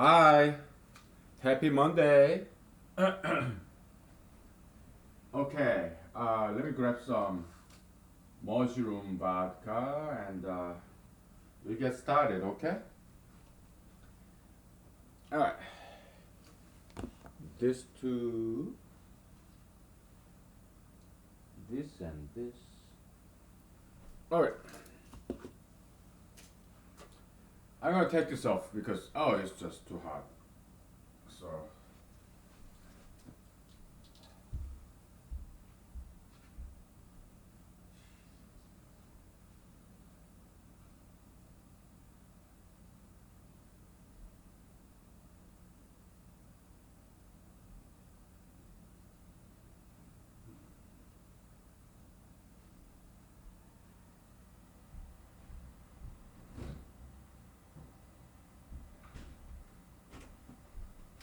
Hi, happy Monday. Okay, let me grab some mushroom vodka and we get started, okay? All right, this two, this and this. All right, I'm gonna take this off because it's just too hot. So,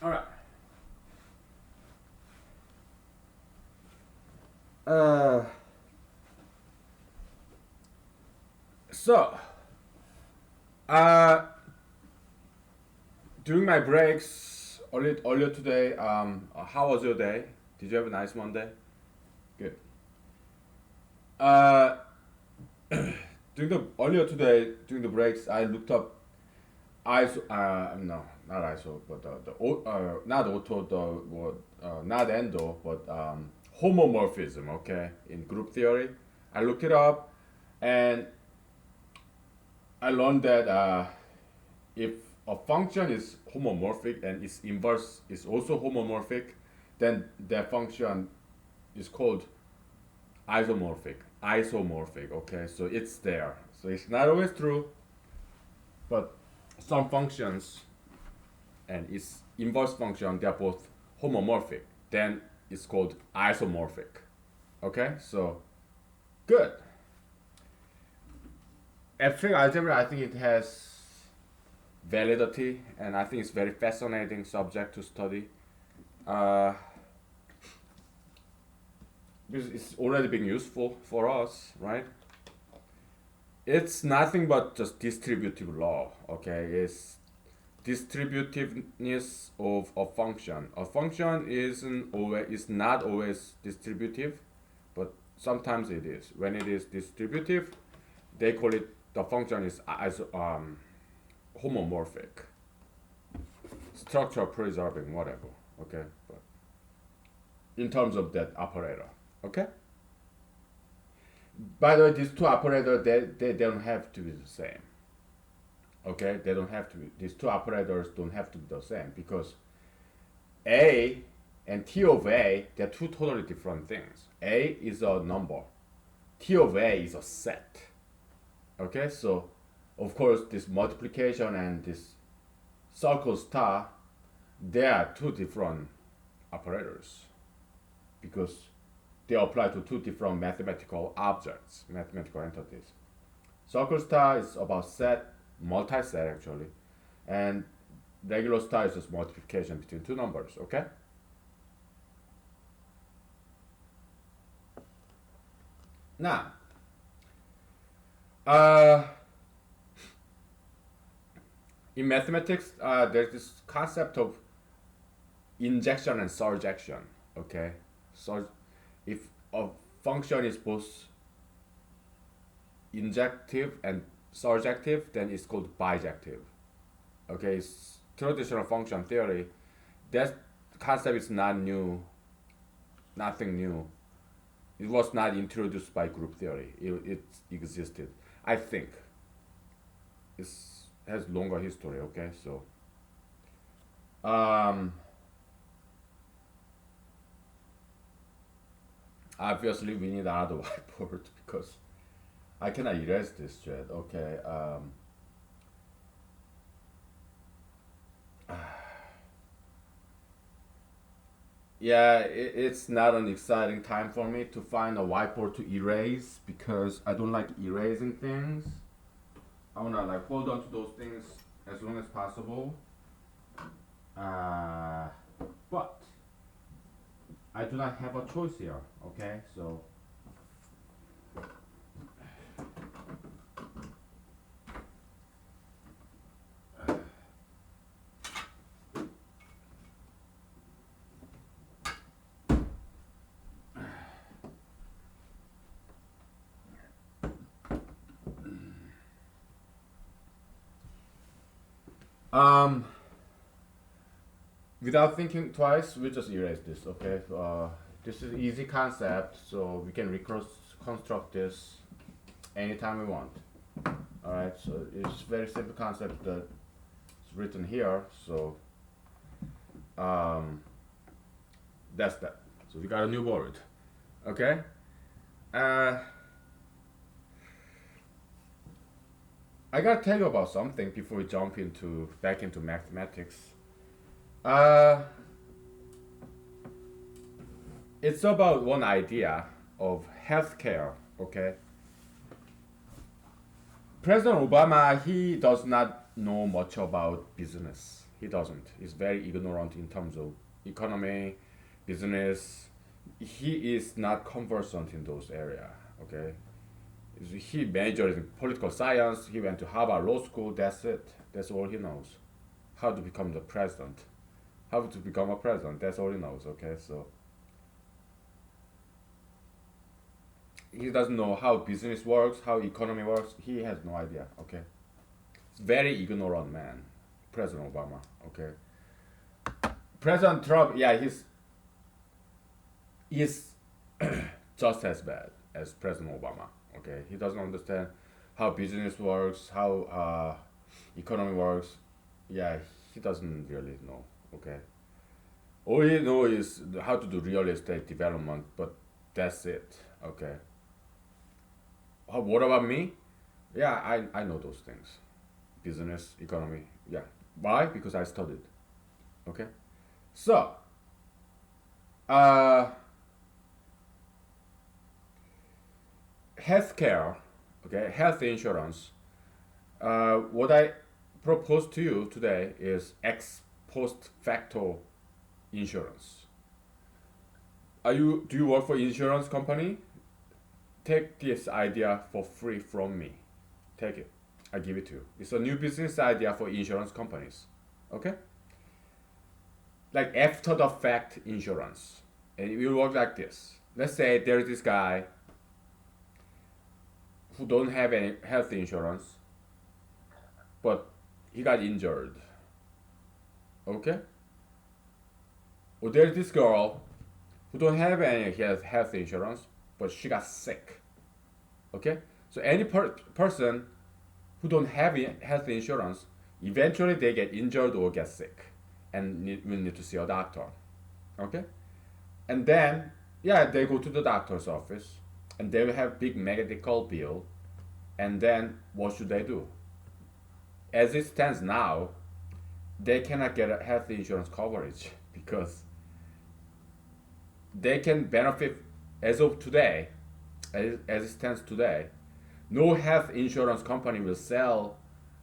all right. Uh, so, uh, during my breaks earlier today, how was your day? Did you have a nice Monday? Good. Uh, during the earlier today, during the breaks, I looked up ISO. No, not ISO, but not auto, not endo, but homomorphism. Okay, in group theory, I looked it up, and I learned that if a function is homomorphic and its inverse is also homomorphic, then that function is called isomorphic. Isomorphic. Okay, so it's there. So it's not always true, but some functions and its inverse function, they're both homomorphic. Then it's called isomorphic. Okay, so good. Abstract algebra, I think it has validity, and I think it's very fascinating subject to study. Uh, because it's already being useful for us, right? It's nothing but just distributive law. Okay, it's distributiveness of a function. A function is not always distributive, but sometimes it is. When it is distributive, they call it the function is as homomorphic, structure preserving, whatever. Okay, but in terms of that operator. Okay. By the way, these two operators they don't have to be the same. Okay, they don't have to be. These two operators don't have to be the same because A and T of A, they're two totally different things. A is a number. T of A is a set. Okay, so of course this multiplication and this circle star, they are two different operators because they apply to two different mathematical objects, mathematical entities. Circle star is about set, multi-set actually, and regular star is just multiplication between two numbers. Okay. Now, uh, in mathematics, there's this concept of injection and surjection. Okay, so if a function is both injective and surjective, then it's called bijective. Okay, it's traditional function theory. That concept is not new, nothing new. It was not introduced by group theory. It existed. I think it has longer history. Okay, so um, obviously we need another whiteboard because I cannot erase this yet. Okay. Yeah, it's not an exciting time for me to find a whiteboard to erase because I don't like erasing things. I wanna like hold on to those things as long as possible. Uh, but I do not have a choice here. Okay, so Um, Without thinking twice, we just erase this. Okay. This is easy concept, so we can reconstruct this anytime we want. All right. So it's very simple concept that it's written here. So um, that's that. So we got a new word. Okay. Uh, I gotta tell you about something before we jump into back into mathematics. Uh, it's about one idea of healthcare. Okay, President Obama, he does not know much about business. He doesn't. He's very ignorant in terms of economy, business. He is not conversant in those areas. Okay, he majored in political science. He went to Harvard Law School. That's it. That's all he knows. How to become the president. How to become a president. That's all he knows. Okay, so he doesn't know how business works, how economy works. He has no idea. Okay, it's very ignorant man, President Obama. Okay, President Trump. Yeah, he's just as bad as President Obama. Okay, he doesn't understand how business works, how economy works. Yeah, he doesn't really know. Okay, all he knows is how to do real estate development, but that's it. Okay, what about me? Yeah, I know those things. Business, economy. Yeah. Why? Because I studied. Okay. So, uh, healthcare, okay, health insurance. What I propose to you today is ex post facto insurance. Do you work for insurance company? Take this idea for free from me. Take it. I give it to you. It's a new business idea for insurance companies. Okay? Like after the fact insurance. And it will work like this. Let's say there's this guy who don't have any health insurance, but he got injured. Okay? Or there's this girl who don't have any health insurance, but she got sick. Okay? So any person who don't have health insurance, eventually they get injured or get sick and will need to see a doctor. Okay? And then, yeah, they go to the doctor's office and they will have big medical bill. And then what should they do? As it stands now, they cannot get a health insurance coverage because they can benefit as of today, as it stands today. No health insurance company will sell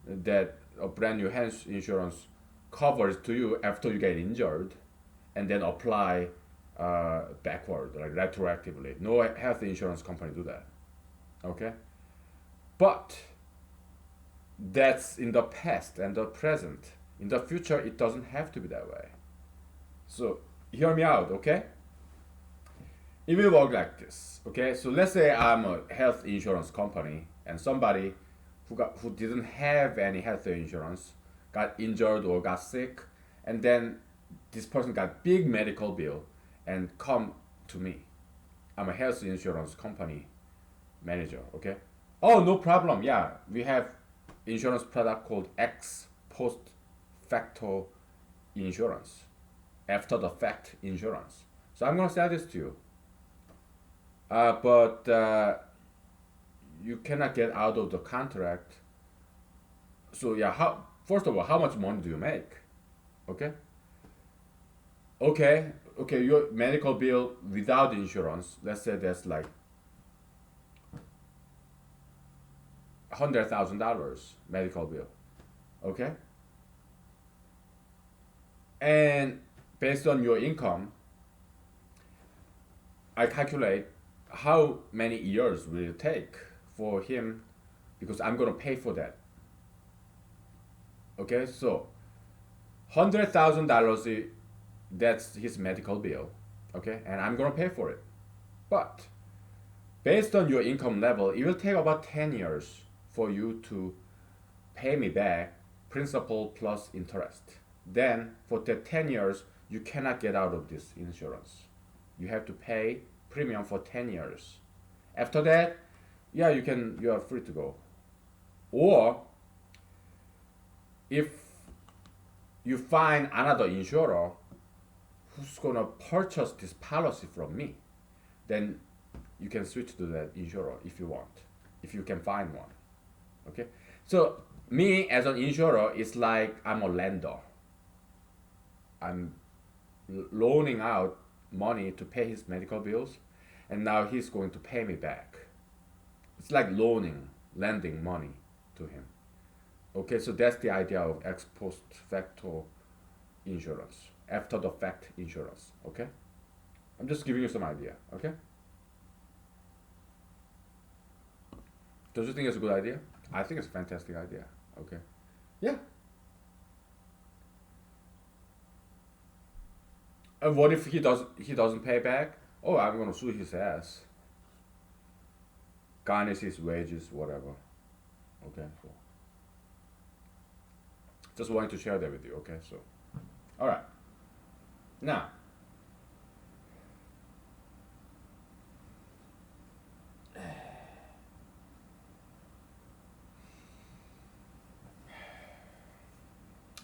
that a brand new health insurance covers to you after you get injured and then apply backward, like retroactively. No health insurance company do that. Okay? But that's in the past and the present. In the future, it doesn't have to be that way. So hear me out, okay? It will work like this, okay? So let's say I'm a health insurance company and somebody who didn't have any health insurance got injured or got sick, and then this person got big medical bill and come to me. I'm a health insurance company manager, okay? Oh, no problem. Yeah, we have insurance product called ex post facto insurance, after the fact insurance. So I'm gonna sell this to you. But you cannot get out of the contract. So yeah, first of all, how much money do you make? Okay. Okay. Your medical bill without insurance, let's say that's like $100,000 medical bill. Okay. And based on your income, I calculate how many years will it take for him, because I'm gonna pay for that. Okay, so $100,000, that's his medical bill. Okay, and I'm gonna pay for it. But based on your income level, it will take about 10 years for you to pay me back principal plus interest. Then for the 10 years, you cannot get out of this insurance. You have to pay premium for 10 years. After that, yeah, you are free to go. Or if you find another insurer who's gonna purchase this policy from me, then you can switch to that insurer if you want, if you can find one. Okay, so me as an insurer is like I'm a lender. I'm loaning out money to pay his medical bills, and now he's going to pay me back. It's like lending money to him. Okay, so that's the idea of ex post facto insurance, after the fact insurance. Okay, I'm just giving you some idea. Okay, don't you think it's a good idea? I think it's a fantastic idea. Okay, yeah. And what if he doesn't pay back? Oh, I'm gonna sue his ass. Garnish his wages, whatever. Okay, so just wanted to share that with you. Okay, so all right. Now,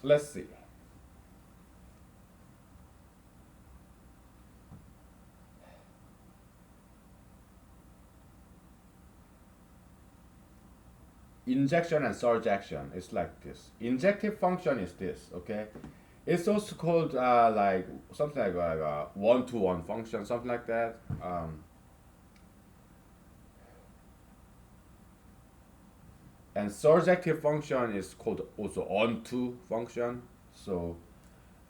let's see. Injection and surge action is like this. Injective function is this. Okay, it's also called like something like one-to-one function, something like that. And surjective function is called also onto function. So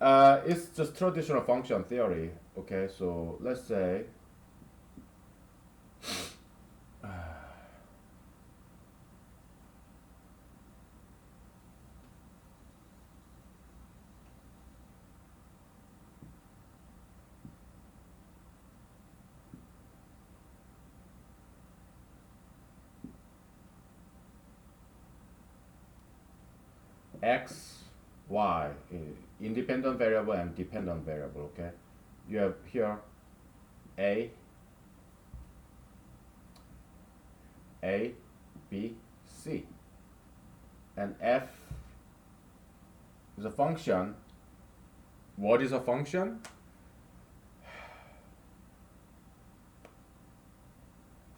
it's just traditional function theory. Okay, so let's say x, y, independent variable and dependent variable. Okay, you have here a, b, c, and f is a function. What is a function?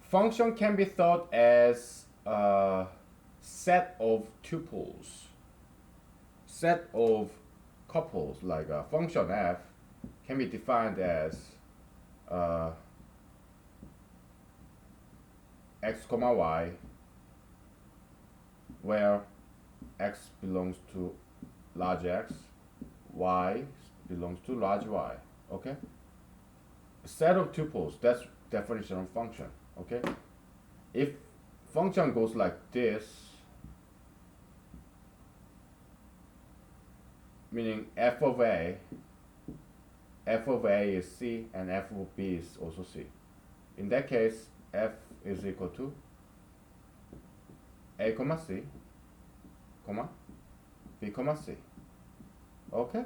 Function can be thought as a set of tuples, set of couples, like a function f can be defined as x comma y, where x belongs to large X, y belongs to large Y. Okay, a set of tuples, that's definition of function. Okay, if function goes like this, meaning f of a is c and f of b is also c. In that case, f is equal to a comma c comma b comma c. Okay,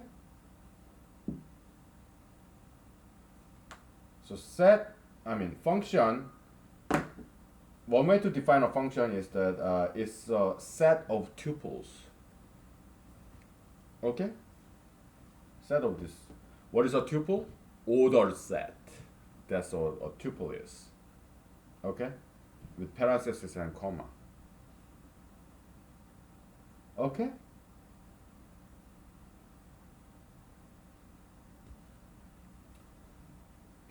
so function, one way to define a function is that it's a set of tuples. Okay, set of this. What is a tuple? Ordered set. That's what a tuple is. Okay, with parentheses and comma. Okay,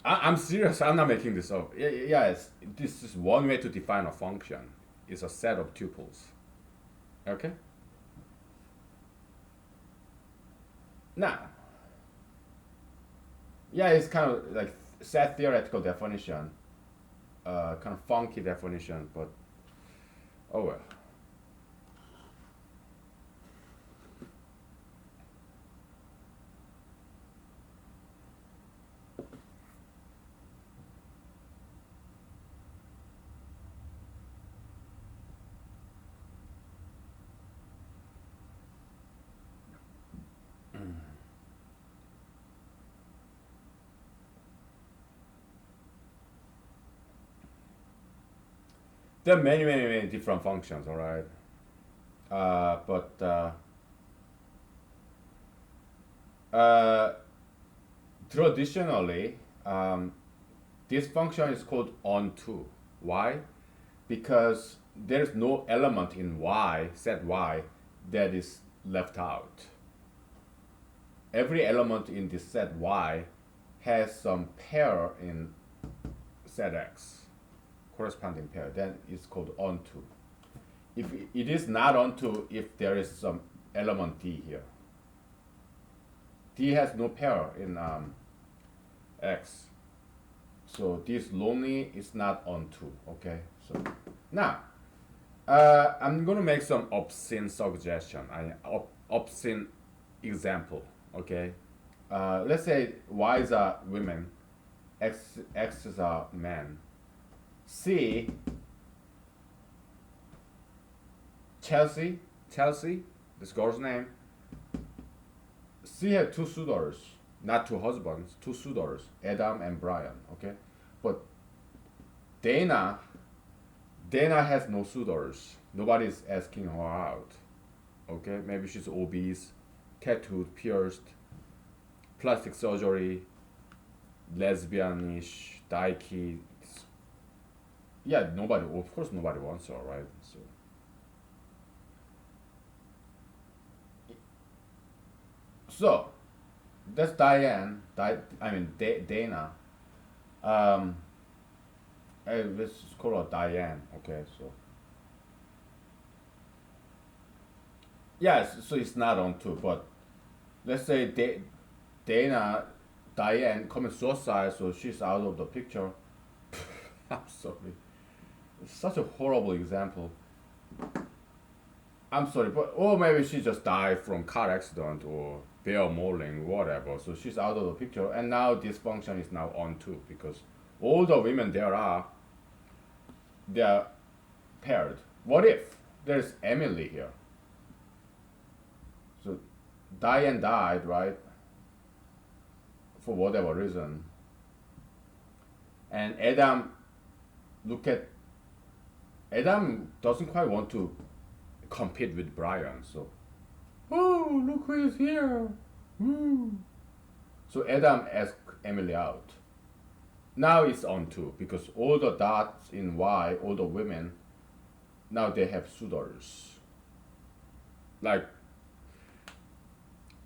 I'm serious. I'm not making this up. Yes, this is one way to define a function. It's a set of tuples. Okay. Now, yeah, it's kind of like set theoretical definition, kind of funky definition, but oh well. There are many different functions, all right. But uh, traditionally, this function is called onto. Why? Because there's no element in y, set y, that is left out. Every element in this set y has some pair in set x, corresponding pair. Then it's called onto. If it is not onto, if there is some element d here. D has no pair in x. So this lonely is not onto, okay? So now, I'm gonna make some obscene suggestion, obscene example, okay? Let's say y is a women, x is a man. C, Chelsea, this girl's name. She had two suitors, not two husbands, two suitors, Adam and Brian, okay? But Dana has no suitors. Nobody's asking her out, okay? Maybe she's obese, tattooed, pierced, plastic surgery, lesbianish, dykey. Yeah, of course nobody wants her, right? So that's Diane. Dana. Um, let's call her Diane. Okay, so yes, so it's not on two, but let's say Diane commits suicide, so she's out of the picture. I'm sorry, it's such a horrible example. I'm sorry, but or maybe she just died from car accident or bear mauling, whatever. So she's out of the picture, and now this function is now on too because all the women they are paired. What if there's Emily here? So Diane died, right? For whatever reason, and Adam doesn't quite want to compete with Brian, so oh look who is here. Woo. So Adam asked Emily out. Now it's on two because all the dots in Y, all the women, now they have suitors. Like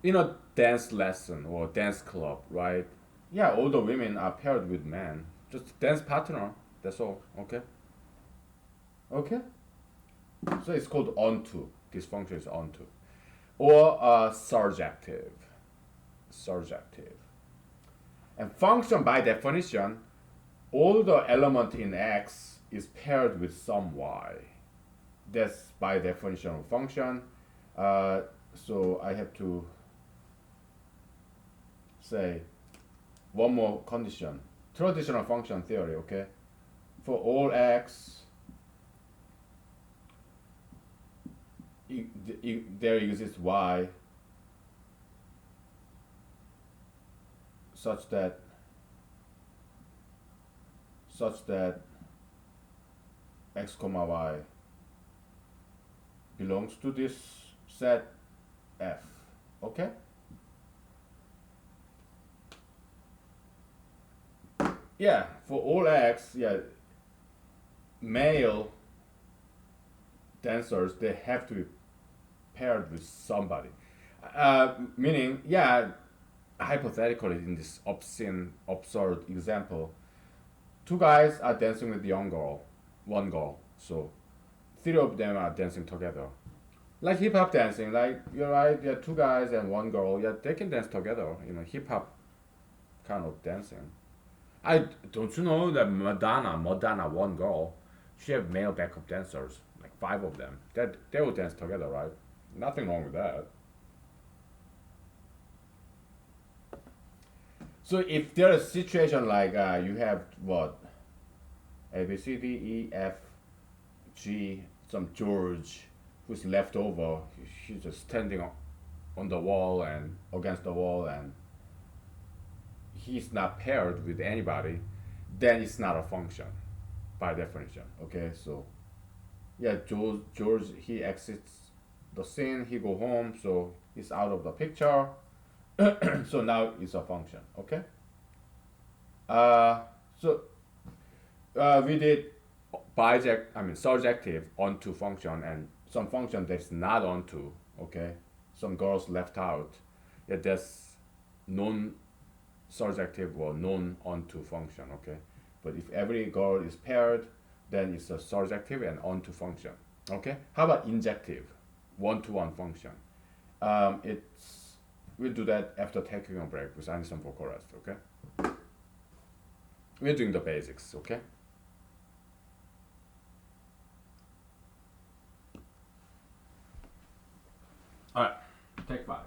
in a dance lesson or dance club, right? Yeah, all the women are paired with men. Just dance partner. That's all. Okay. Okay. So it's called onto. This function is onto, or surjective. Surjective. And function by definition, all the element in X is paired with some Y. That's by definition of function. So I have to say one more condition. Traditional function theory, okay? For all X, there exists Y such that X comma Y belongs to this set F. Okay? Yeah, for all X, yeah, male dancers, they have to be paired with somebody. Meaning, yeah, hypothetically, in this absurd example, two guys are dancing with one girl. So three of them are dancing together. Like hip hop dancing, like you're right, yeah, two guys and one girl, yeah, they can dance together, hip hop kind of dancing. I don't you know that Madonna, one girl, she have male backup dancers, like five of them. That they will dance together, right? Nothing wrong with that. So if there's a situation like you have what A B C D E F G, some George who's left over, he's just standing on the wall and against the wall, and he's not paired with anybody, then it's not a function by definition. Okay, so yeah, George he exits the scene, he go home, so he's out of the picture. So now it's a function. Okay. Uh, so we did biject, I mean surjective onto function and some function that's not onto. Okay. Some girls left out. Yeah, that's non surjective or non onto function. Okay. But if every girl is paired, then it's a surjective and onto function. Okay. How about injective, one to one function? It's we'll do that after taking a break because I need some vocal rest. Okay. We're doing the basics. Okay. All right. Take five.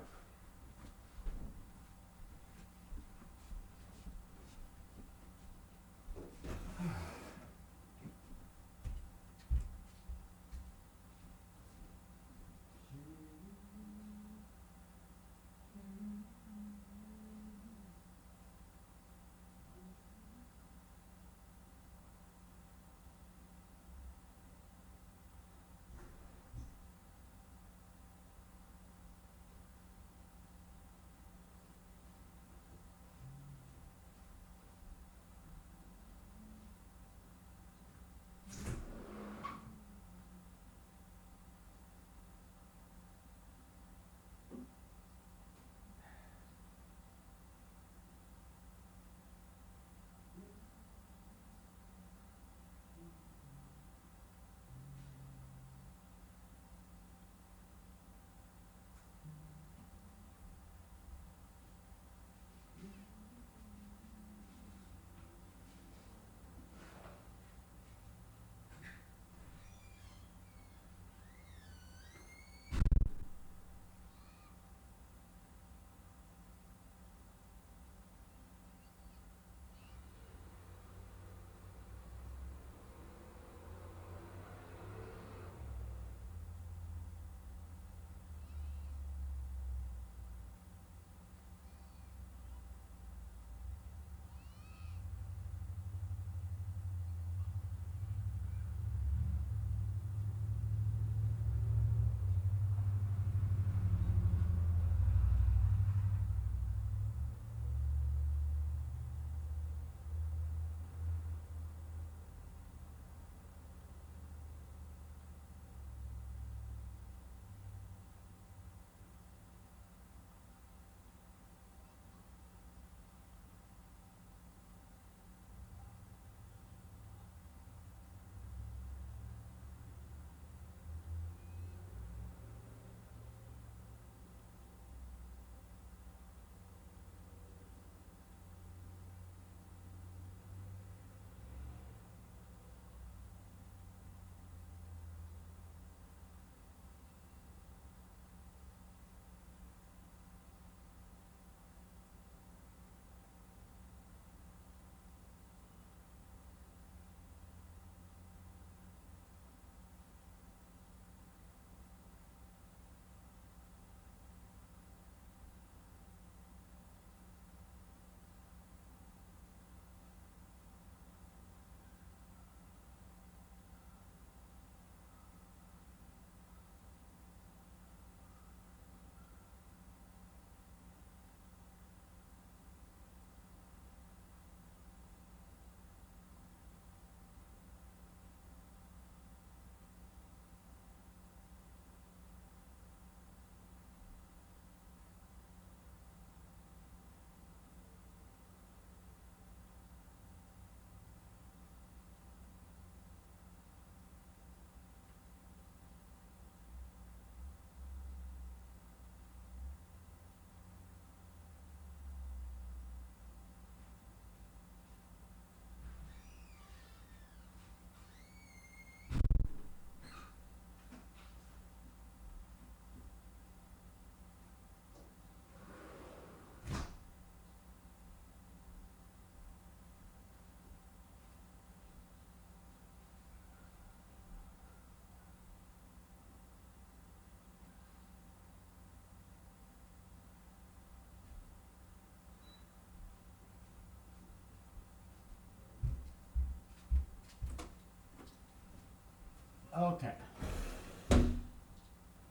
Okay.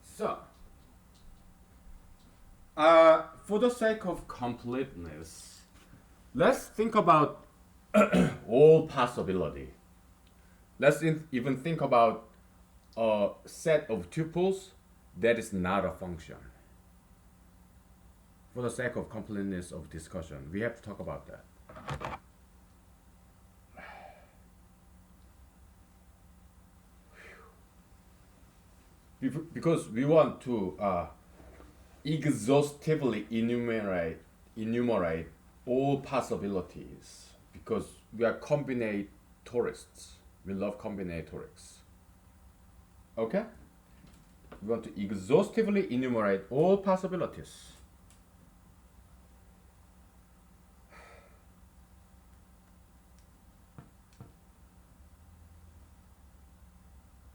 So, for the sake of completeness, let's think about all possibility. Let's even think about a set of tuples that is not a function. For the sake of completeness of discussion, we have to talk about that. Because we want to exhaustively enumerate all possibilities, because we are combinatorists. We love combinatorics. Okay? We want to exhaustively enumerate all possibilities.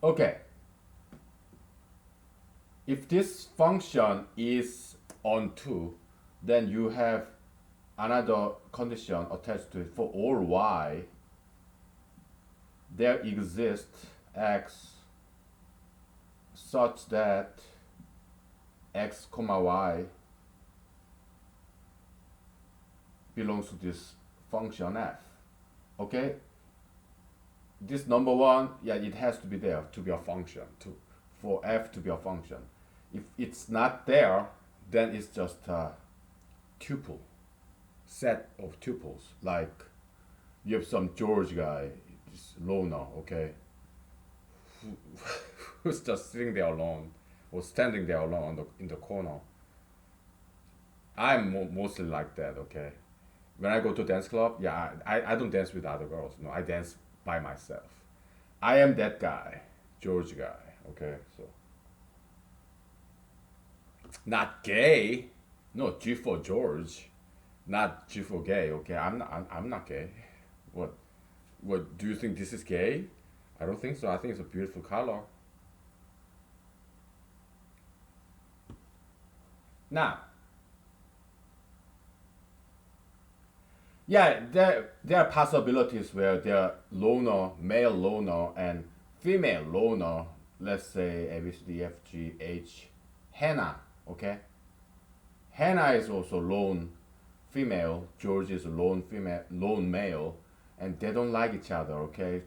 Okay. If this function is on 2, then you have another condition attached to it. For all y, there exists x such that x comma y belongs to this function f. Okay? This number 1, yeah, it has to be there to be a function, for f to be a function. If it's not there, then it's just a tuple, set of tuples. Like you have some George guy, this loner, okay, who's just sitting there alone or standing there alone in the corner. I'm mostly like that, okay. When I go to dance club, yeah, I don't dance with other girls. No, I dance by myself. I am that guy, George guy, okay. So not gay. No, G for George, not G for gay. Okay, I'm not gay. What? What do you think this is gay? I don't think so. I think it's a beautiful color. Now, yeah, there are possibilities where there are loner, male loner, and female loner. Let's say A B C D F G H, Hannah. Okay, Hannah is also lone female. George is a lone female, lone male, and they don't like each other. Okay,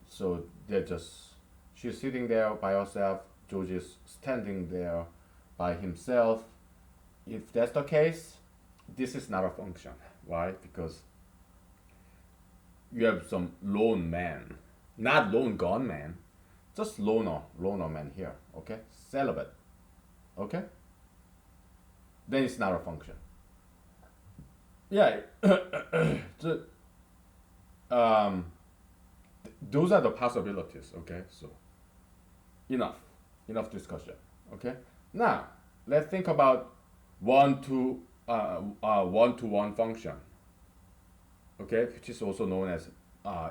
so they're just, she's sitting there by herself. George is standing there by himself. If that's the case, this is not a function. Why? Because you have some lone man, not lone gunman, just loner man here. Okay, celibate. Okay, then it's not a function. Yeah, the, um, those are the possibilities. Okay, so enough discussion. Okay, now let's think about one-to-one function. Okay, which is also known as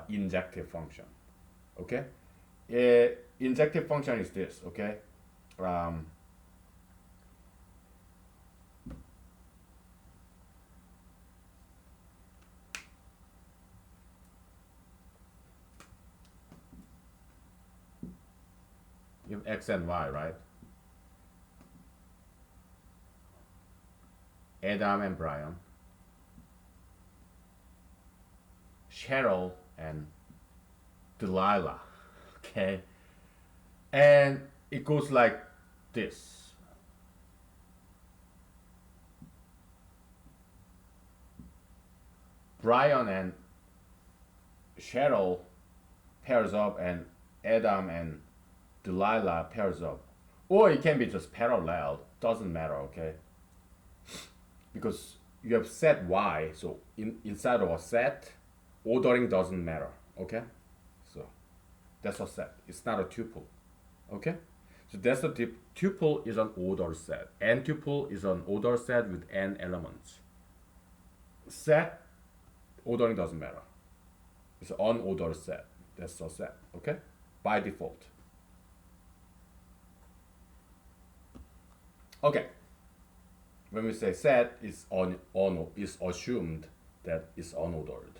injective function. Okay, injective function is this. Okay, um, you have x and y, right? Adam and Brian, Cheryl and Delilah. Okay, and it goes like this. Brian and Cheryl pairs up, and Adam and Delilah pairs up. Or it can be just parallel, doesn't matter, okay? Because you have set y, so inside of a set, ordering doesn't matter, okay? So that's a set. It's not a tuple, okay? So that's the tuple is an ordered set. N tuple is an ordered set with n elements. Set, ordering doesn't matter. It's an unordered set. That's a set, okay? By default. Okay. When we say set, it's is assumed that it's unordered.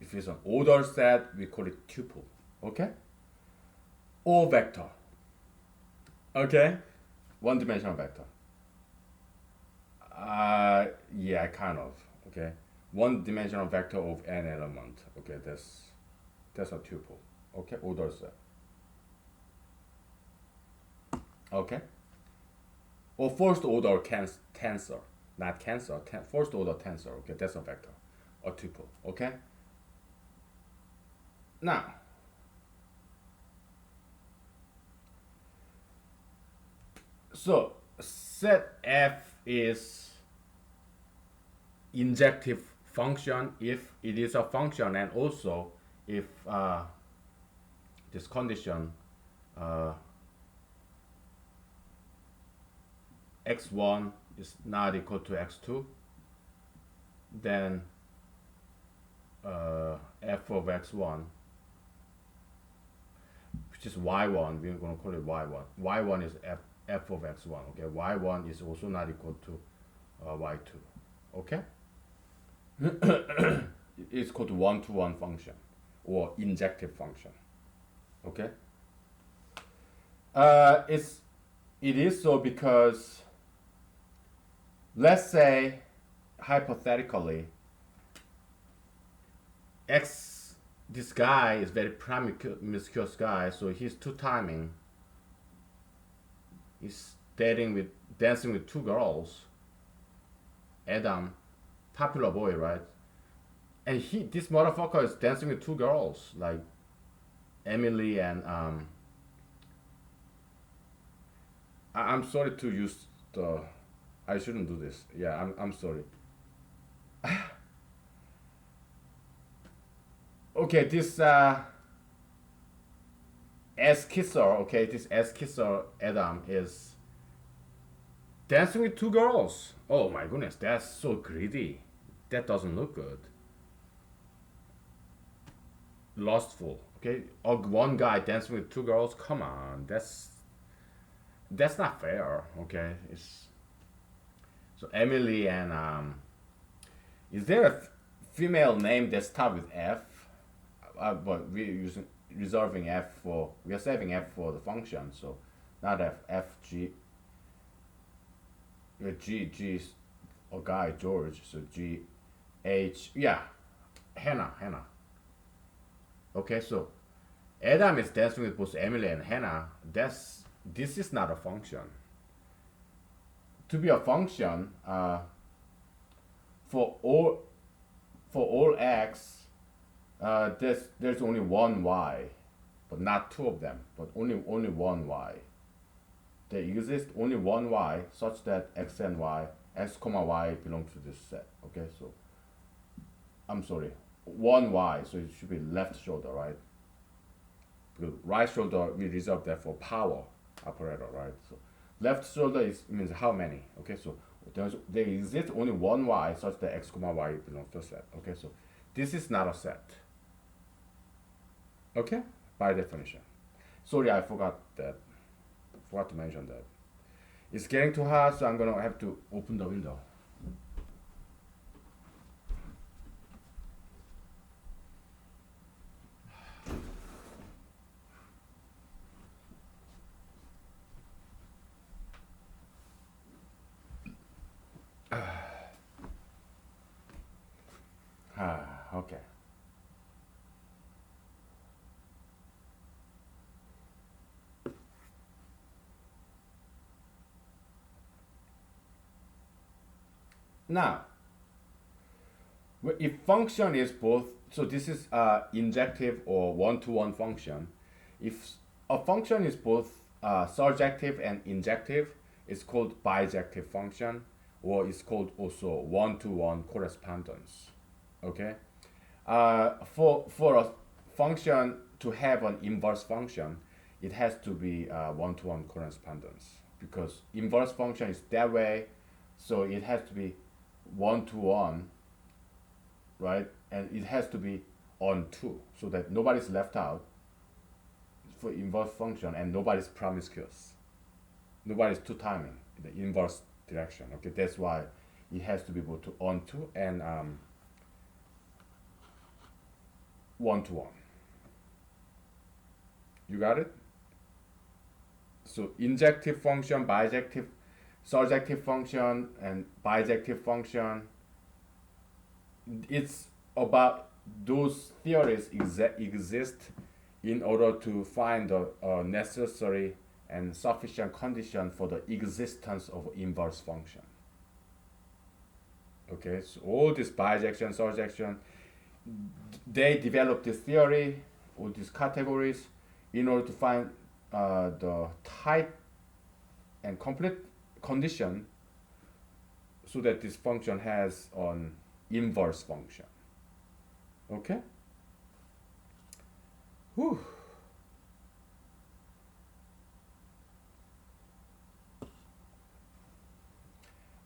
If it's an ordered set, we call it tuple. Okay? or vector. Okay, one-dimensional vector. Yeah, kind of. Okay, one-dimensional vector of n element. Okay, that's a tuple. Okay, order set. Okay, or first order tensor, not tensor. First order tensor. Okay, that's a vector, a tuple. Okay. Now, so set f is injective function if it is a function, and also if this condition uh, x1 is not equal to x2, then f of x1, which is y1, we're going to call it y1. Y1 is f of x1. Okay, y1 is also not equal to y2. Okay. It's called one-to-one function or injective function. Okay. It is so because, let's say, hypothetically, this guy is very promiscuous guy, so he's two-timing. He's dancing with two girls. Adam, popular boy, right? And this motherfucker is dancing with two girls, like Emily and I'm sorry to use the. I shouldn't do this. Yeah, I'm sorry. Okay, this S kisser. Okay, this S kisser Adam is dancing with two girls. Oh my goodness, that's so greedy. That doesn't look good. Lustful. Okay, one guy dancing with two girls. Come on, that's not fair. Okay, it's so Emily and is there a female name that starts with F? But we're reserving F for, we are saving F for the function, so not F G. G is a guy George, so G H, yeah, Hannah. Okay, so Adam is dancing with both Emily and Hannah. This is not a function. To be a function, for all x, there's only one y, but not two of them, but only one y. There exists only one y such that x and y, x comma y belong to this set. Okay, so I'm sorry, one y, so it should be left shoulder, right? Because right shoulder we reserve that for power operator, right? So left shoulder means how many? Okay, so there exists only one y such that x comma y belongs to a set. Okay, so this is not a set. Okay, by definition. Sorry, I forgot to mention that. It's getting too hot, so I'm gonna have to open the window. Okay. Now, if function is both, so this is injective or one-to-one function. If a function is both surjective and injective, it's called bijective function, or it's called also one-to-one correspondence. Okay, for a function to have an inverse function, it has to be one-to-one correspondence, because inverse function is that way, so it has to be one-to-one, right? And it has to be on two, so that nobody's left out for inverse function, and nobody's promiscuous. Nobody's two-timing in the inverse direction. Okay, that's why it has to be both on two and one-to-one. You got it? So injective function, bijective, surjective function, and bijective function. It's about those theories exist in order to find the necessary and sufficient condition for the existence of inverse function. Okay, so all this bijection, surjection, they developed this theory, all these categories, in order to find the type and complete condition so that this function has an inverse function. Okay? Whew.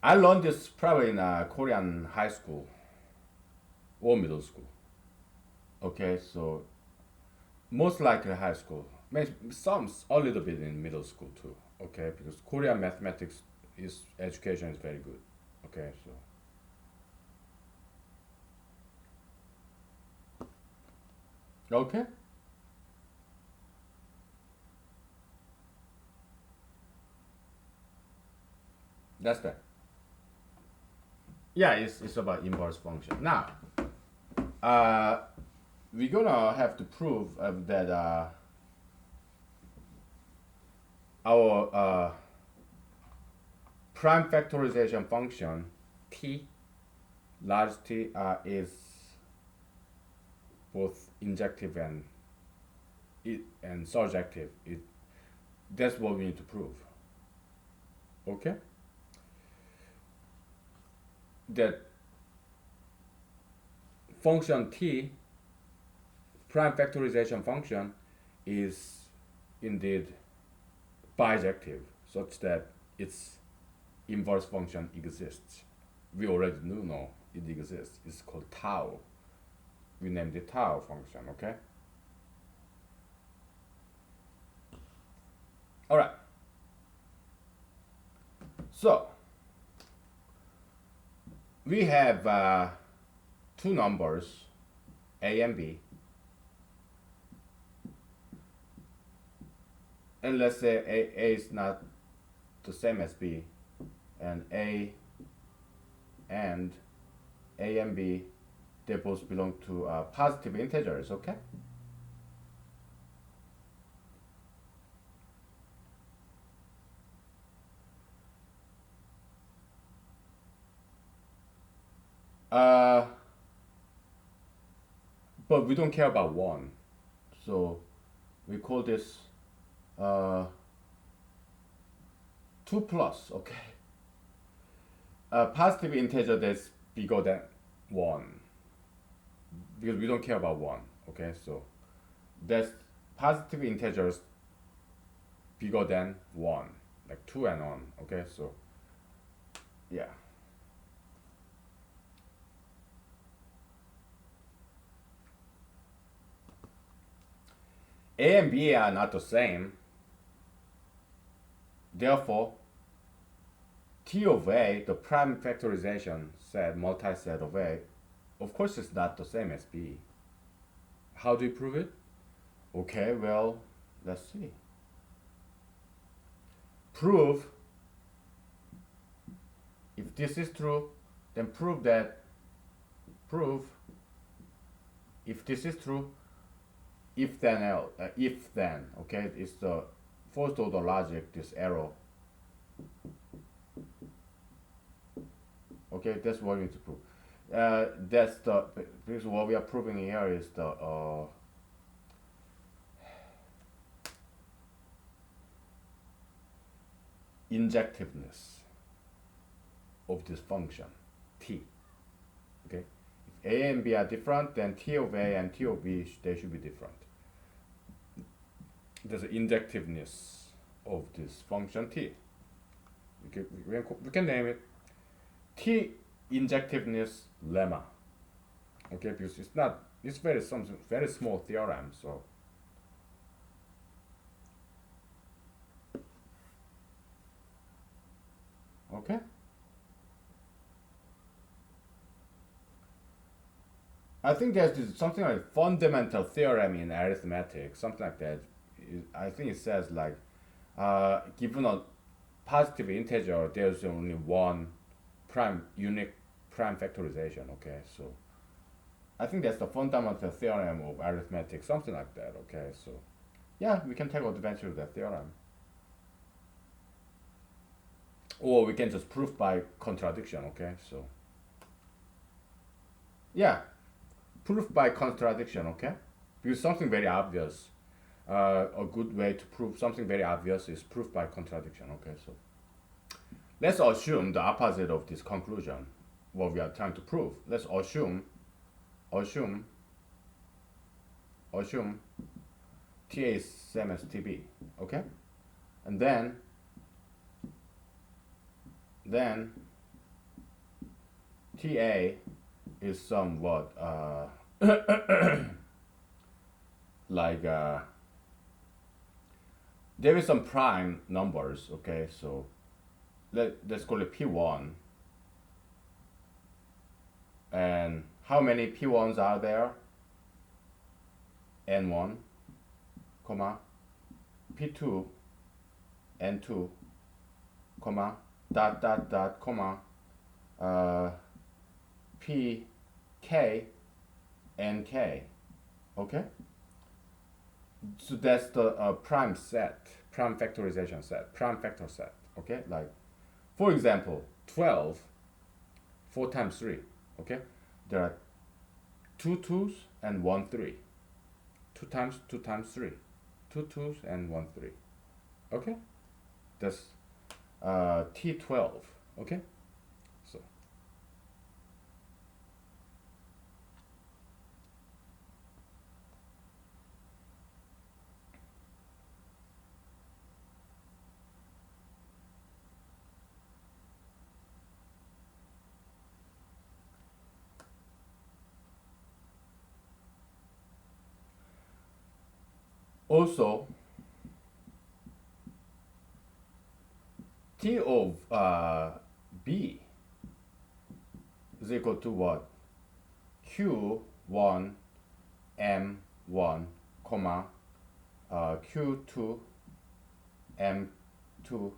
I learned this probably in a Korean high school or middle school. Okay, so most likely high school. Maybe some a little bit in middle school too. Okay, because Korean mathematics is education is very good. Okay, so okay, that's that. Yeah, it's about inverse function. Now, uh, we're gonna have to prove that our prime factorization function t, large t, is both injective and surjective. That's what we need to prove. Okay, that function t, prime factorization function, is indeed bijective, such that its inverse function exists. We already know it exists. It's called tau. We named it tau function. Okay. All right. So we have two numbers, a and b, and let's say a is not the same as b, and and a and b, they both belong to positive integers. Okay. Uh, but we don't care about one, so we call this uh, 2 plus. Okay. A positive integer that's bigger than 1, because we don't care about 1. Okay, so that's positive integers bigger than 1, like 2 and on. Okay, so yeah. A and B are not the same. Therefore, T of A, the prime factorization set, multi-set of A, of course it's not the same as B. How do you prove it? Okay, well, let's see. Prove, if this is true, then prove if this is true, if then else, if then, okay, it's the first order logic, this arrow. Okay, that's what we need to prove. That's the, because what we are proving here is the injectiveness of this function t. Okay, if a and b are different, then t of a and t of b they should be different. There's an injectiveness of this function t. We can name it t injectiveness lemma. Okay, because it's not, it's very something very small theorem. So okay. I think there's this, something like fundamental theorem in arithmetic, something like that. I think it says like given a positive integer, there's only one prime unique prime factorization. Okay, so I think that's the fundamental theorem of arithmetic, something like that. Okay, so yeah, we can take advantage of that theorem, or we can just prove by contradiction. Okay, so yeah, proof by contradiction. Okay, because something very obvious. A good way to prove something very obvious is proof by contradiction. Okay, so let's assume the opposite of this conclusion, what we are trying to prove. Let's assume, assume TA is same as TB, okay? And then TA is somewhat like there is some prime numbers, okay? So let's call it P1. And how many P1s are there? N1, comma, P2, N2, comma, dot, dot, dot, comma, PK, NK, okay? So that's the prime set, prime factorization set, prime factor set, okay? Like, for example, 12, 4 times 3, okay? There are two 2's and one 3. 2 times 2 times 3. 2 2's and one 3. Okay? That's T12. Okay? So also T of B is equal to what? Q1 M1, comma, Q2 M2,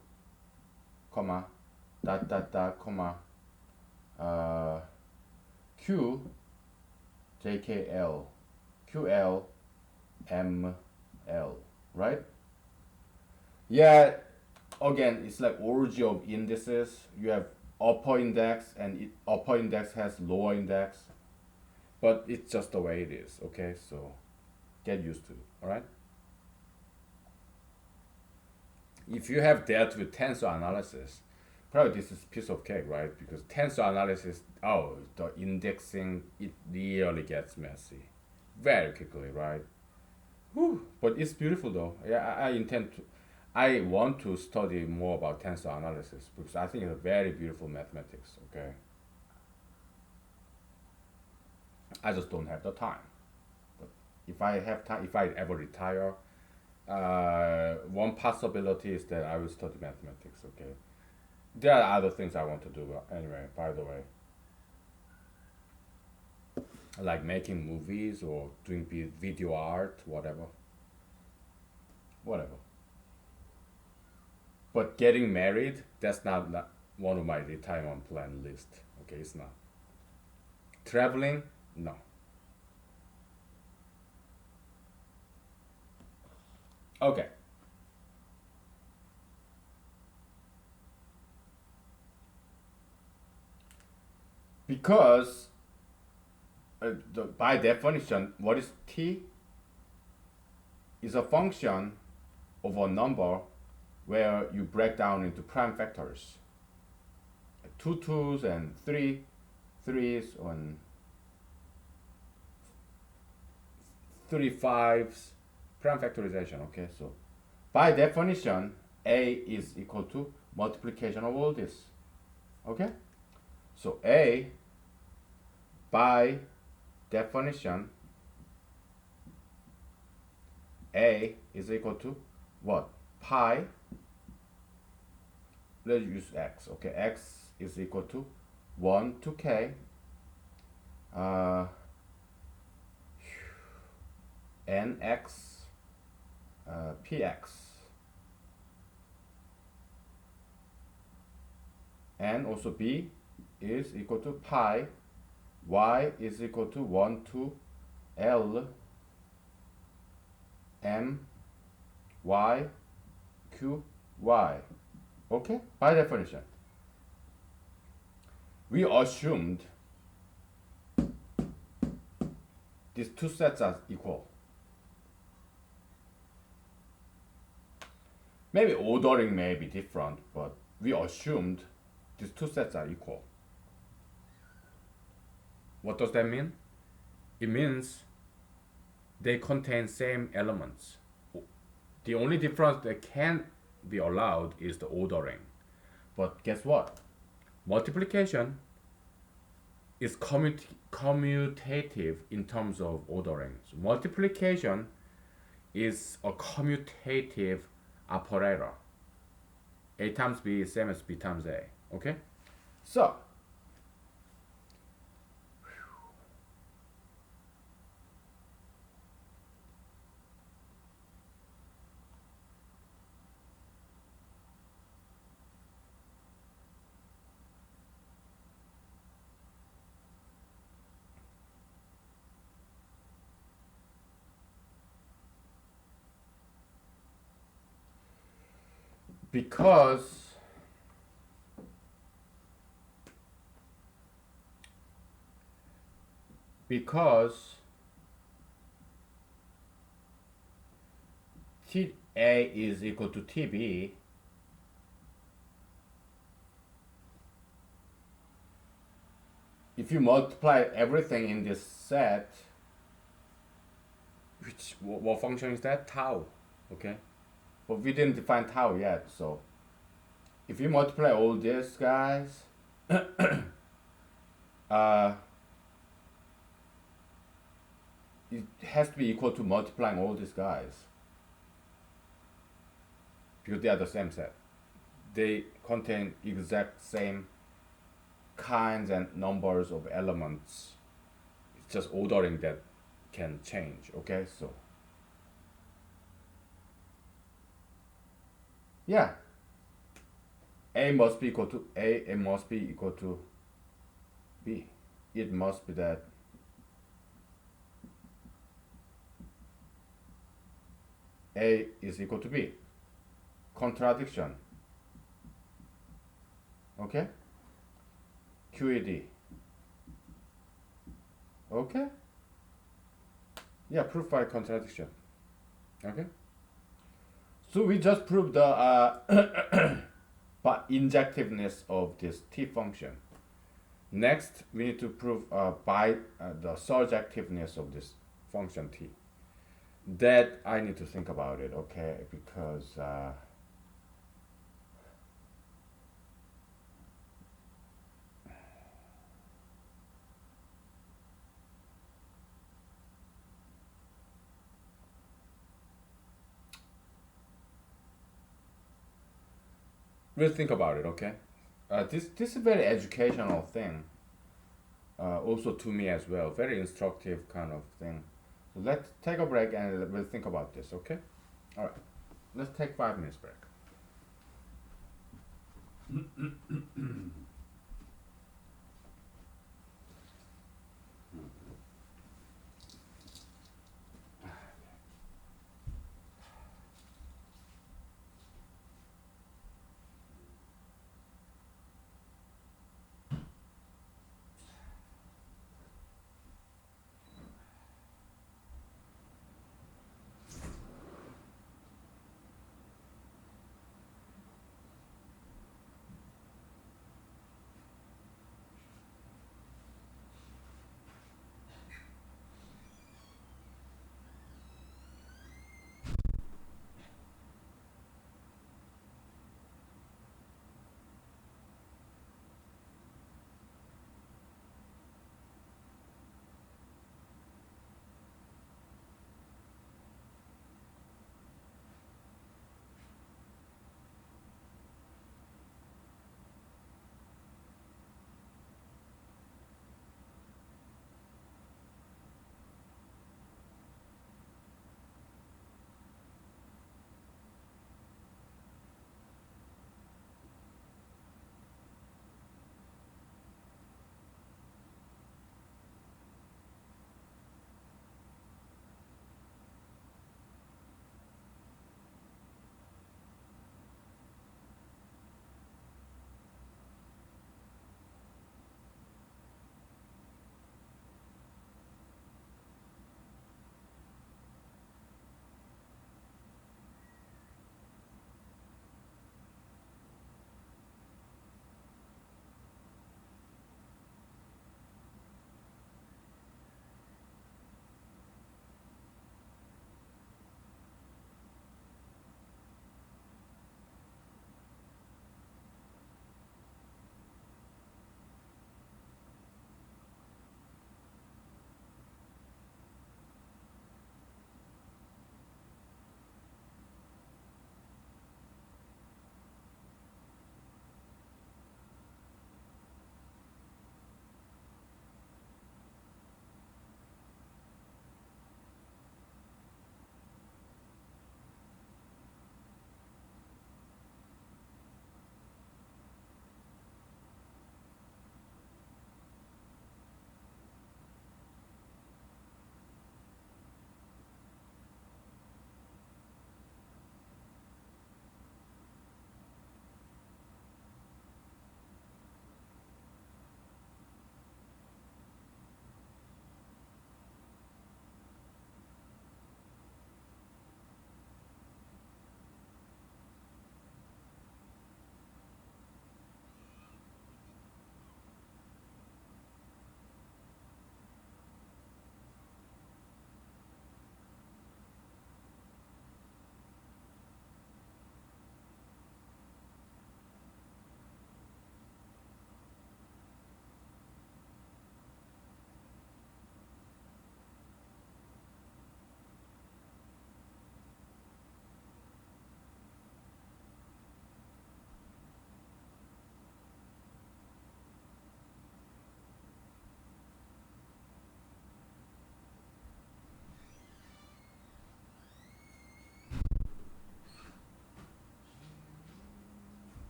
comma, dot, dot, dot, comma, Q JKL, QL ML, right? Yeah, again, it's like origin of indices. You have upper index, and upper index has lower index, but it's just the way it is. Okay, so get used to it. All right. If you have dealt with tensor analysis, probably this is piece of cake, right? Because tensor analysis, oh, the indexing, it really gets messy very quickly, right? Whew. But it's beautiful though. Yeah, I want to study more about tensor analysis because I think it's a very beautiful mathematics. Okay, I just don't have the time. But if I have time, if I ever retire, one possibility is that I will study mathematics. Okay, there are other things I want to do. Anyway, by the way, like making movies or doing video art, whatever, whatever. But getting married, that's not one of my retirement plan list. Okay, it's not. Traveling, no. Okay. Because by definition, what is t? Is a function of a number where you break down into prime factors. Two twos and three threes and three fives, prime factorization. Okay, so by definition, a is equal to multiplication of all this. Okay, so a by definition, a is equal to what? Pi. Let's use x. Okay, x is equal to 1 to k nx px. and also b is equal to pi, y is equal to 1 to l m y q y. Okay, by definition we assumed these two sets are equal. Maybe ordering may be different, but we assumed these two sets are equal. What does that mean? It means they contain same elements. The only difference that can be allowed is the ordering. But guess what? Multiplication is commutative in terms of ordering. So multiplication is a commutative operator. A times B is same as B times A. Okay? So because TA is equal to TB, if you multiply everything in this set, which what function is that? Tau. Okay, but we didn't define tau yet, so if you multiply all these guys it has to be equal to multiplying all these guys because they are the same set. They contain exact same kinds and numbers of elements. It's just ordering that can change. Okay, so yeah, A must be equal to A and must be equal to B. It must be that A is equal to B. Contradiction. Okay? QED. Okay? Yeah, proof by contradiction. Okay? So we just proved the but injectiveness of this T function. Next, we need to prove by the surjectiveness of this function T. That I need to think about it, okay? Because we'll think about it, okay? This is a very educational thing. Also to me as well, very instructive kind of thing. So let's take a break and we'll think about this, okay? All right, let's take 5 minutes break.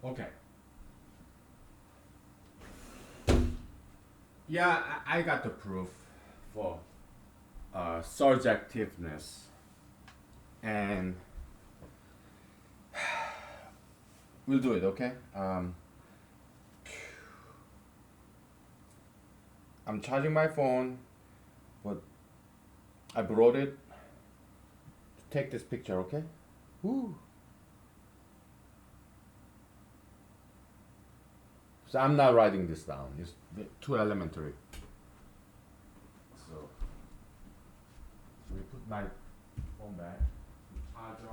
Okay. Yeah, I got the proof for surjectiveness, and we'll do it. Okay. I'm charging my phone, but I brought it to take this picture. Okay. Woo. So I'm not writing this down. It's too elementary. So we put my phone back. Charger.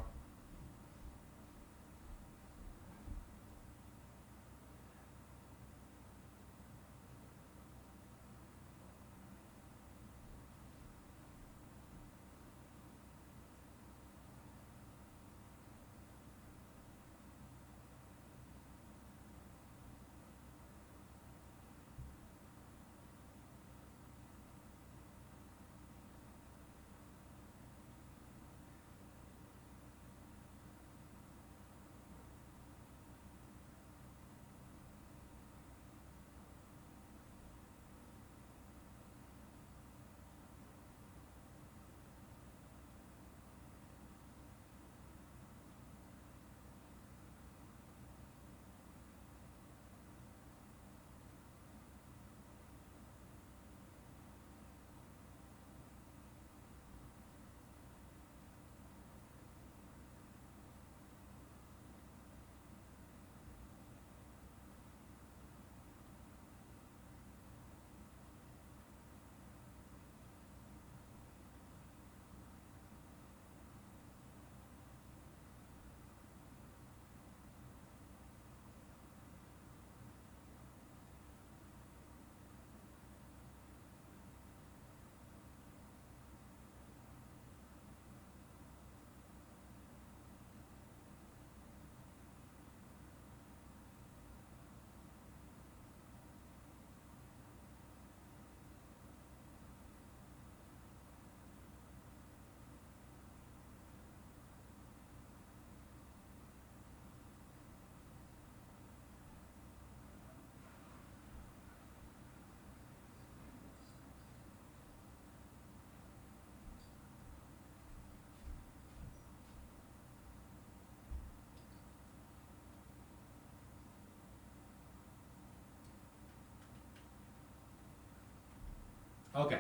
Okay.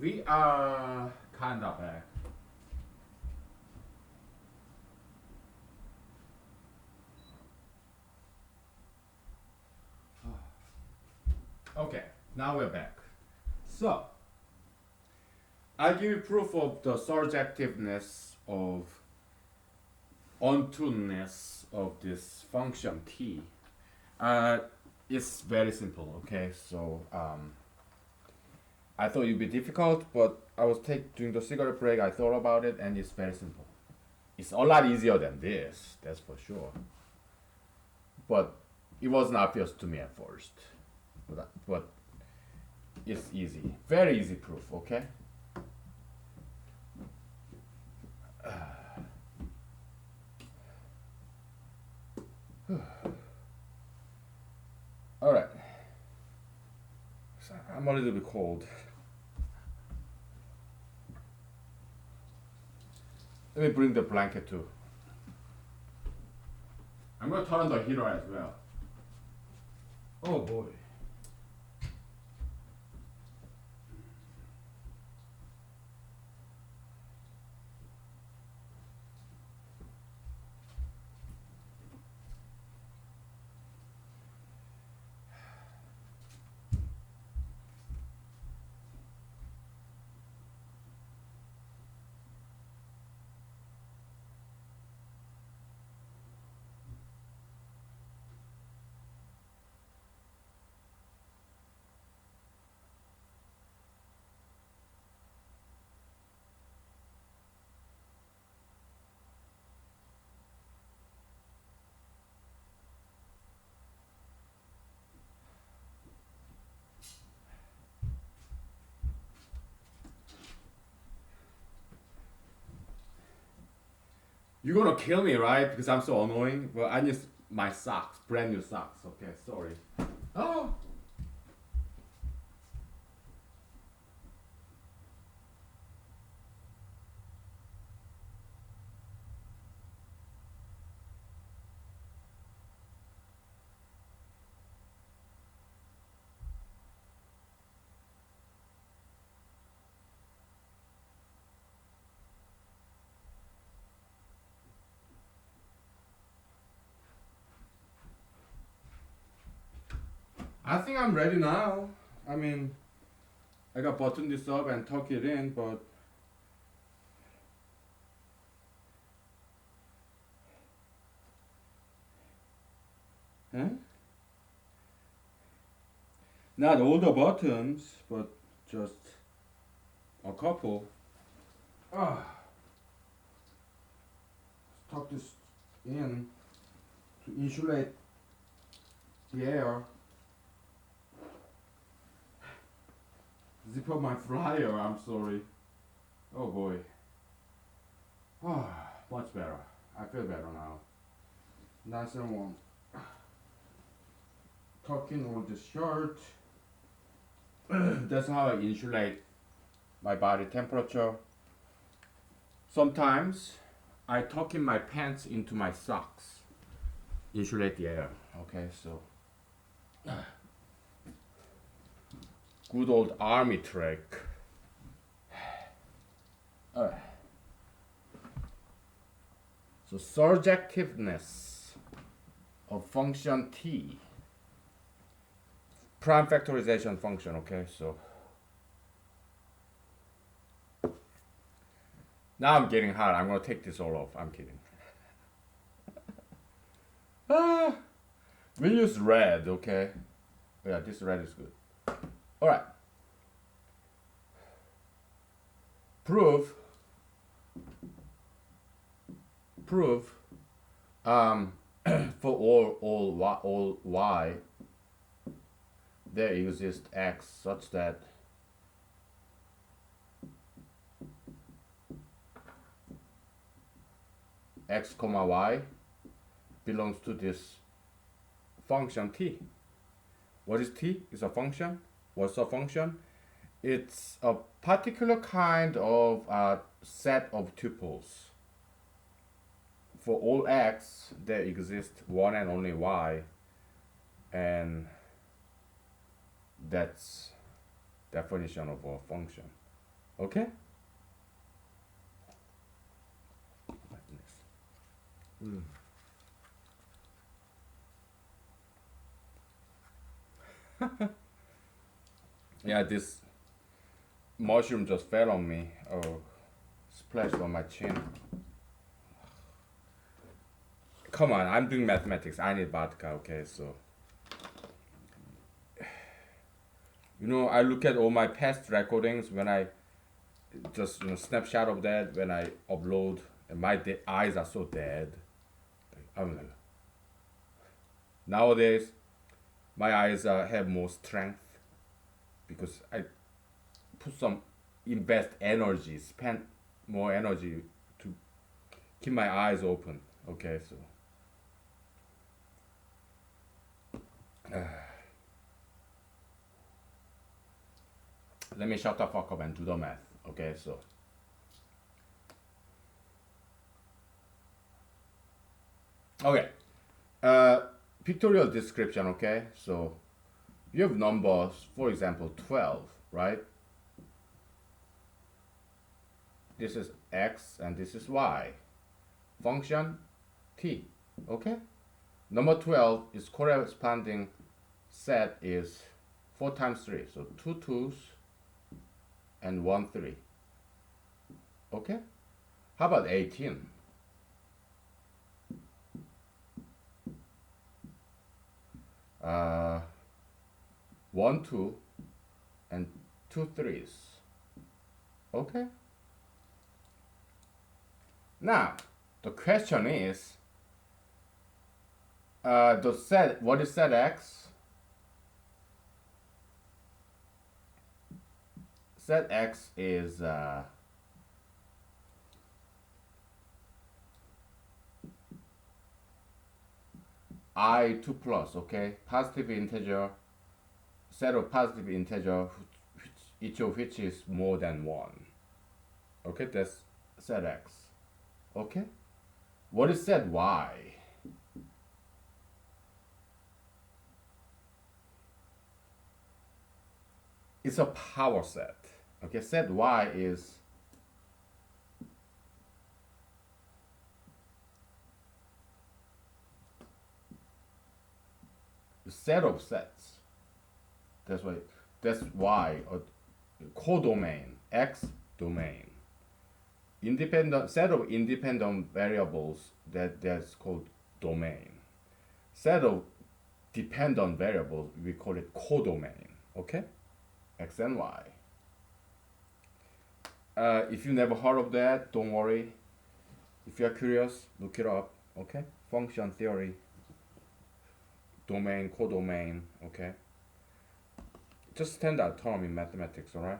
We are kind of back. Okay, now we're back. So, I give you proof of the surjectiveness of ontonness of this function t. Uh, it's very simple. Okay, so I thought it'd be difficult, but I was during the cigarette break. I thought about it, and it's very simple. It's a lot easier than this, that's for sure. But it wasn't obvious to me at first. But it's easy, very easy proof. Okay. All right. So I'm a little bit cold. Let me bring the blanket too. I'm gonna turn on the heater as well. Oh boy. You're gonna kill me, right? Because I'm so annoying. Well, I just my socks, brand new socks. Okay, sorry. Oh. I think I'm ready now. I mean, I got button this up and tuck it in, but huh? Not all the buttons, but just a couple. Ah, tuck this in to insulate the air. Zip up my flyer. I'm sorry. Oh boy. Ah, much better. I feel better now. Nice and warm. Tuck in all the shirt. That's how I insulate my body temperature. Sometimes I tuck in my pants into my socks. Insulate the air. Okay, so good old army trick. So surjectiveness of function t. Prime factorization function, okay, so now I'm getting hot. I'm gonna take this all off. I'm kidding. We use red, okay? Yeah, this red is good. Alright. Prove for all y there exists x such that x comma y belongs to this function t. What is t? It's a function. What's a function? It's a particular kind of set of tuples. For all x, there exists one and only y, and that's definition of a function. Okay? Yeah, this mushroom just fell on me. Oh, splashed on my chin. Come on, I'm doing mathematics. I need vodka, okay, so. You know, I look at all my past recordings when I just, snapshot of that when I upload, and my eyes are so dead. I'm like, nowadays, my eyes have more strength because I invest energy, spend more energy to keep my eyes open. Okay, so. Let me shut the fuck up and do the math. Okay, so. Okay. Pictorial description, okay? So, you have numbers, for example, 12, right? This is x and this is y. Function t, okay? Number 12 is corresponding set is 4 times 3, so 2 2s and 1 3. Okay? How about 18? Uh, 1 2 and 2 3s. Okay? Now, the question is, what is set x? Set x is I2 plus, okay? Positive integer, set of positive integer, each of which is more than 1. Okay, that's set x. Okay? What is set y? It's a power set. Okay, set y is a set of sets. That's why a codomain, X domain. Independent set of independent variables that's called domain. Set of dependent variables we call it codomain. Okay, X and Y. If you never heard of that, don't worry. If you are curious, look it up. Okay, function theory, domain, codomain. Okay, just standard term in mathematics. All right.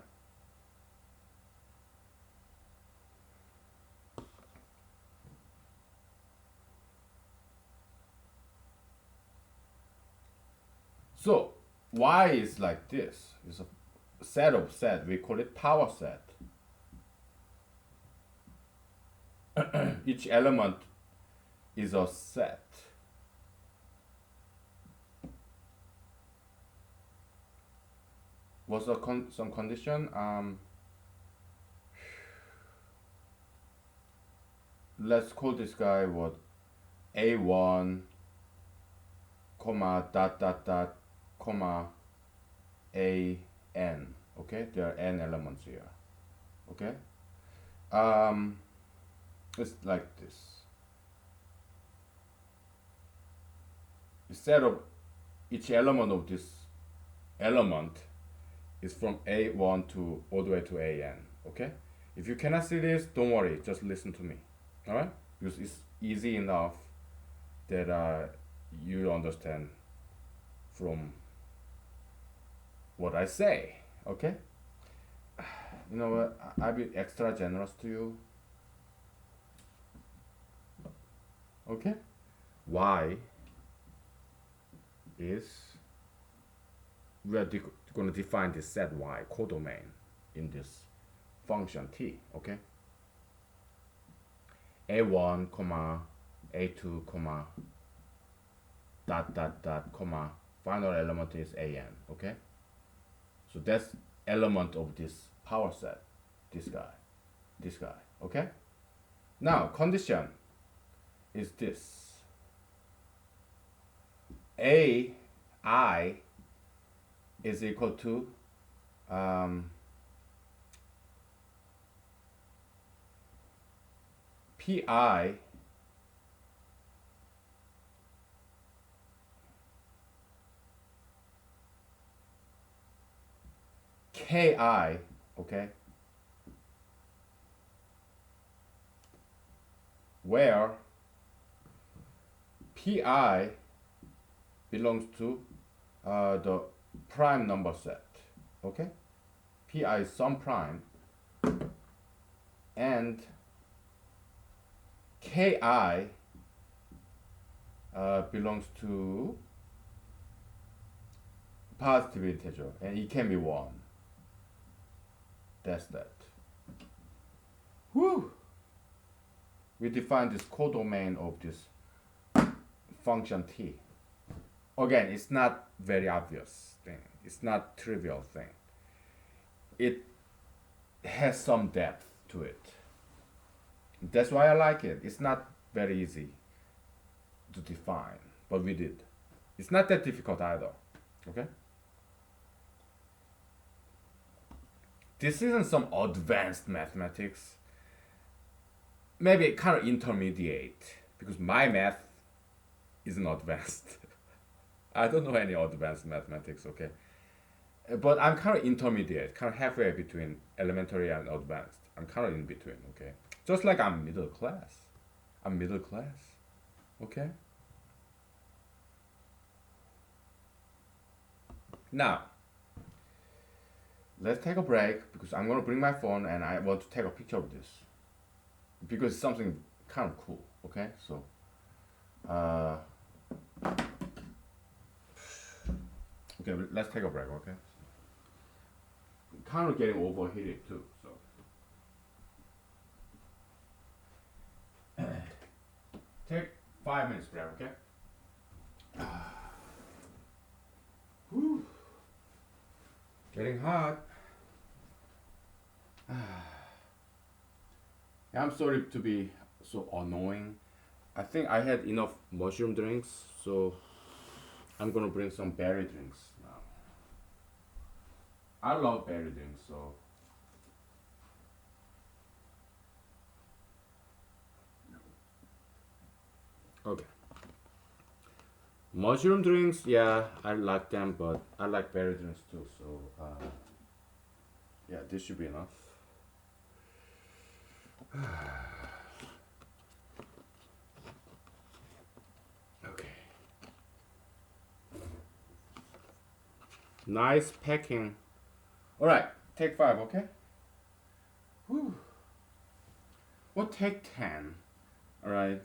So Y is like this. It's a set of set. We call it power set. Each element is a set. Was there some condition? Let's call this guy what? A1, comma, dot, dot, dot, comma, AN. Okay, there are n elements here. Okay, it's like this. Instead of each element of this element is from A1 to all the way to AN. Okay, if you cannot see this, don't worry, just listen to me. All right, because it's easy enough that you understand from what I say. Okay, you know what? I'll be extra generous to you. Okay, Y is we are going to define this set Y codomain in this function t. Okay, a1 comma a2 comma dot dot dot comma final element is an. Okay, so that's element of this power set, this guy. Okay, now condition is this: ai is equal to pi ki. Okay, where pi belongs to the prime number set. Okay, pi is some prime, and ki belongs to positive integer, and it can be 1. That's that. Whew! We define this codomain of this function t. Again, it's not very obvious thing. It's not trivial thing. It has some depth to it. That's why I like it. It's not very easy to define, but we did. It's not that difficult either. Okay? This isn't some advanced mathematics. Maybe kind of intermediate, because my math isn't advanced. I don't know any advanced mathematics, okay? But I'm kind of intermediate, kind of halfway between elementary and advanced. I'm kind of in between, okay? Just like I'm middle class. I'm middle class, okay? Now, let's take a break because I'm gonna bring my phone and I want to take a picture of this because it's something kind of cool, okay? So, Okay, let's take a break. Okay. Kind of getting overheated too. So take 5 minutes break. Okay. Whew. Getting hot. I'm sorry to be so annoying. I think I had enough mushroom drinks, so I'm gonna bring some berry drinks now. I love berry drinks, so okay. Mushroom drinks, yeah, I like them, but I like berry drinks too. So yeah, this should be enough. Okay. Nice packing. All right, take 5, okay? Whew. Well, take 10. All right.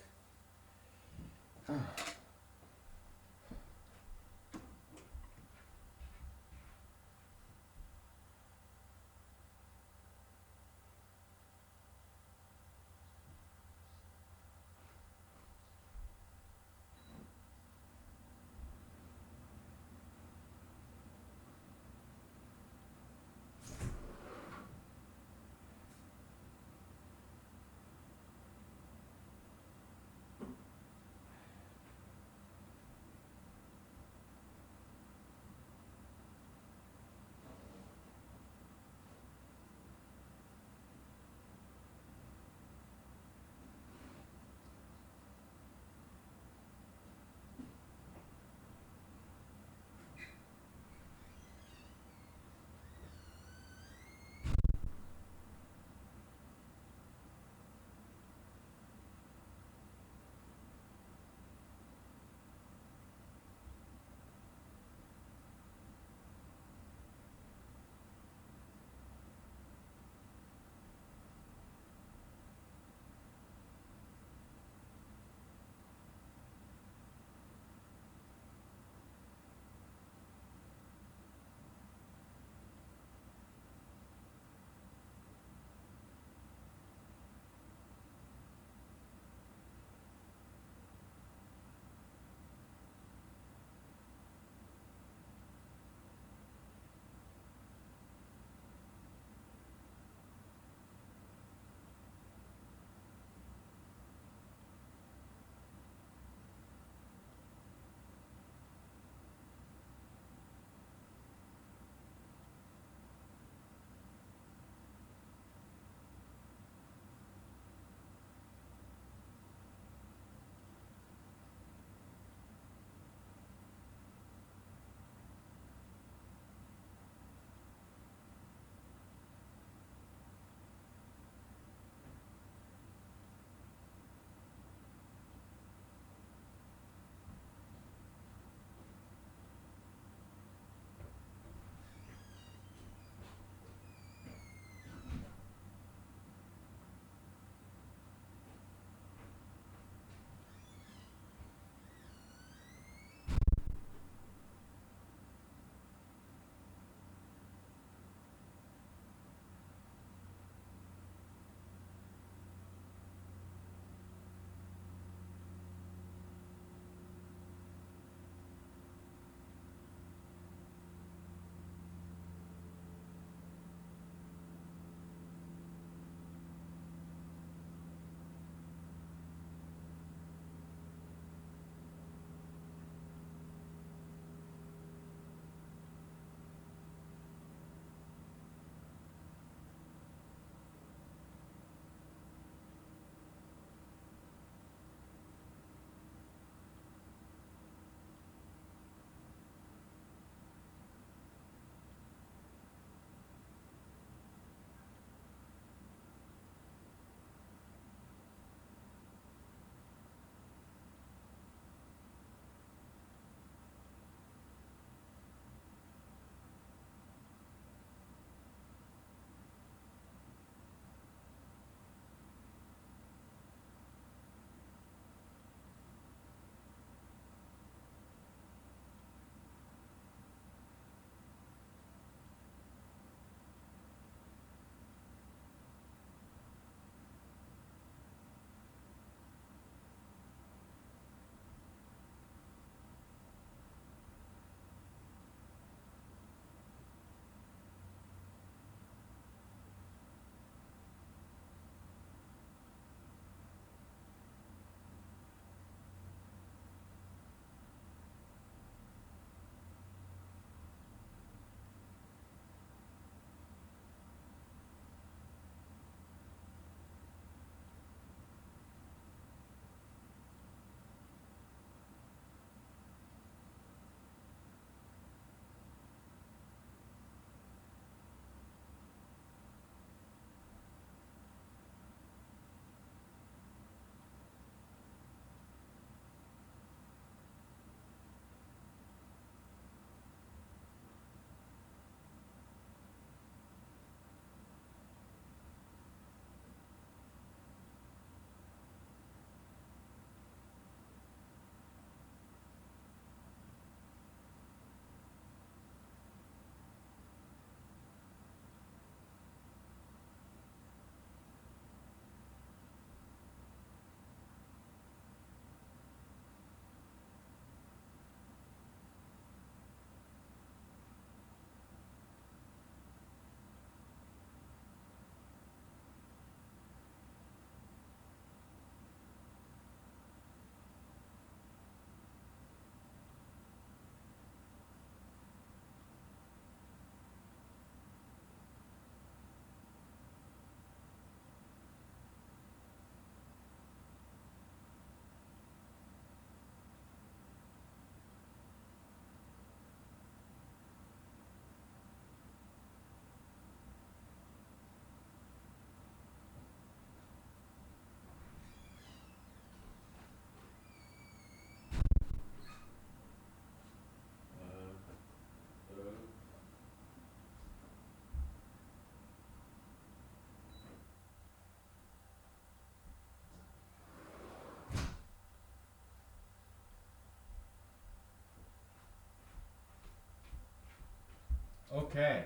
Okay,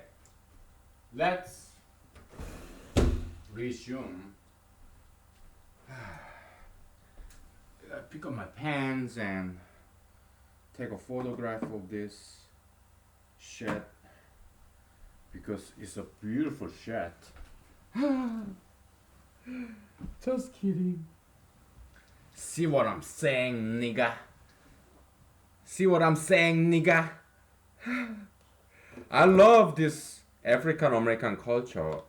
let's resume. Pick up my pens and take a photograph of this shed because it's a beautiful shed. Just kidding. See what I'm saying, nigga? See what I'm saying, nigga? I love this African American culture,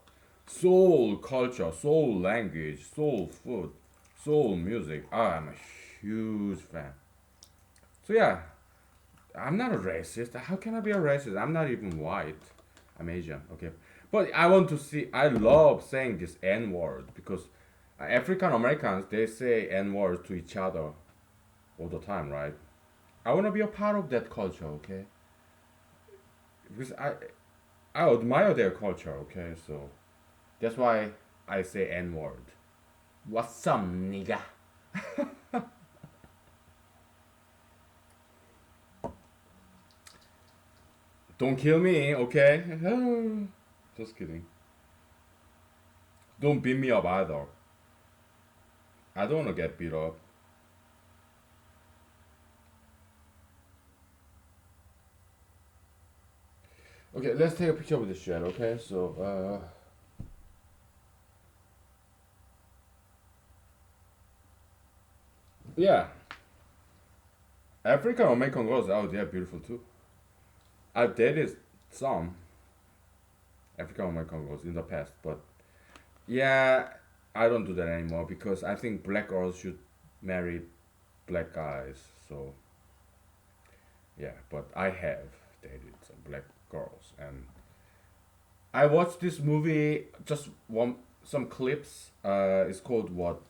soul language, soul food, soul music. I'm a huge fan. So yeah, I'm not a racist. How can I be a racist? I'm not even white. I'm Asian. Okay, but I want to see. I love saying this N word because African Americans they say N words to each other all the time, right? I want to be a part of that culture. Okay, because I admire their culture. Okay, so that's why I say N word. What's up, nigga? Don't kill me, okay? Just kidding. Don't beat me up either. I don't want to get beat up. Okay, let's take a picture with the shed, okay? So, yeah. African American girls out there beautiful too. I've dated some African American girls in the past, but yeah, I don't do that anymore because I think black girls should marry black guys. So, yeah, but I have dated some black girls and I watched this movie just one some clips. It's called what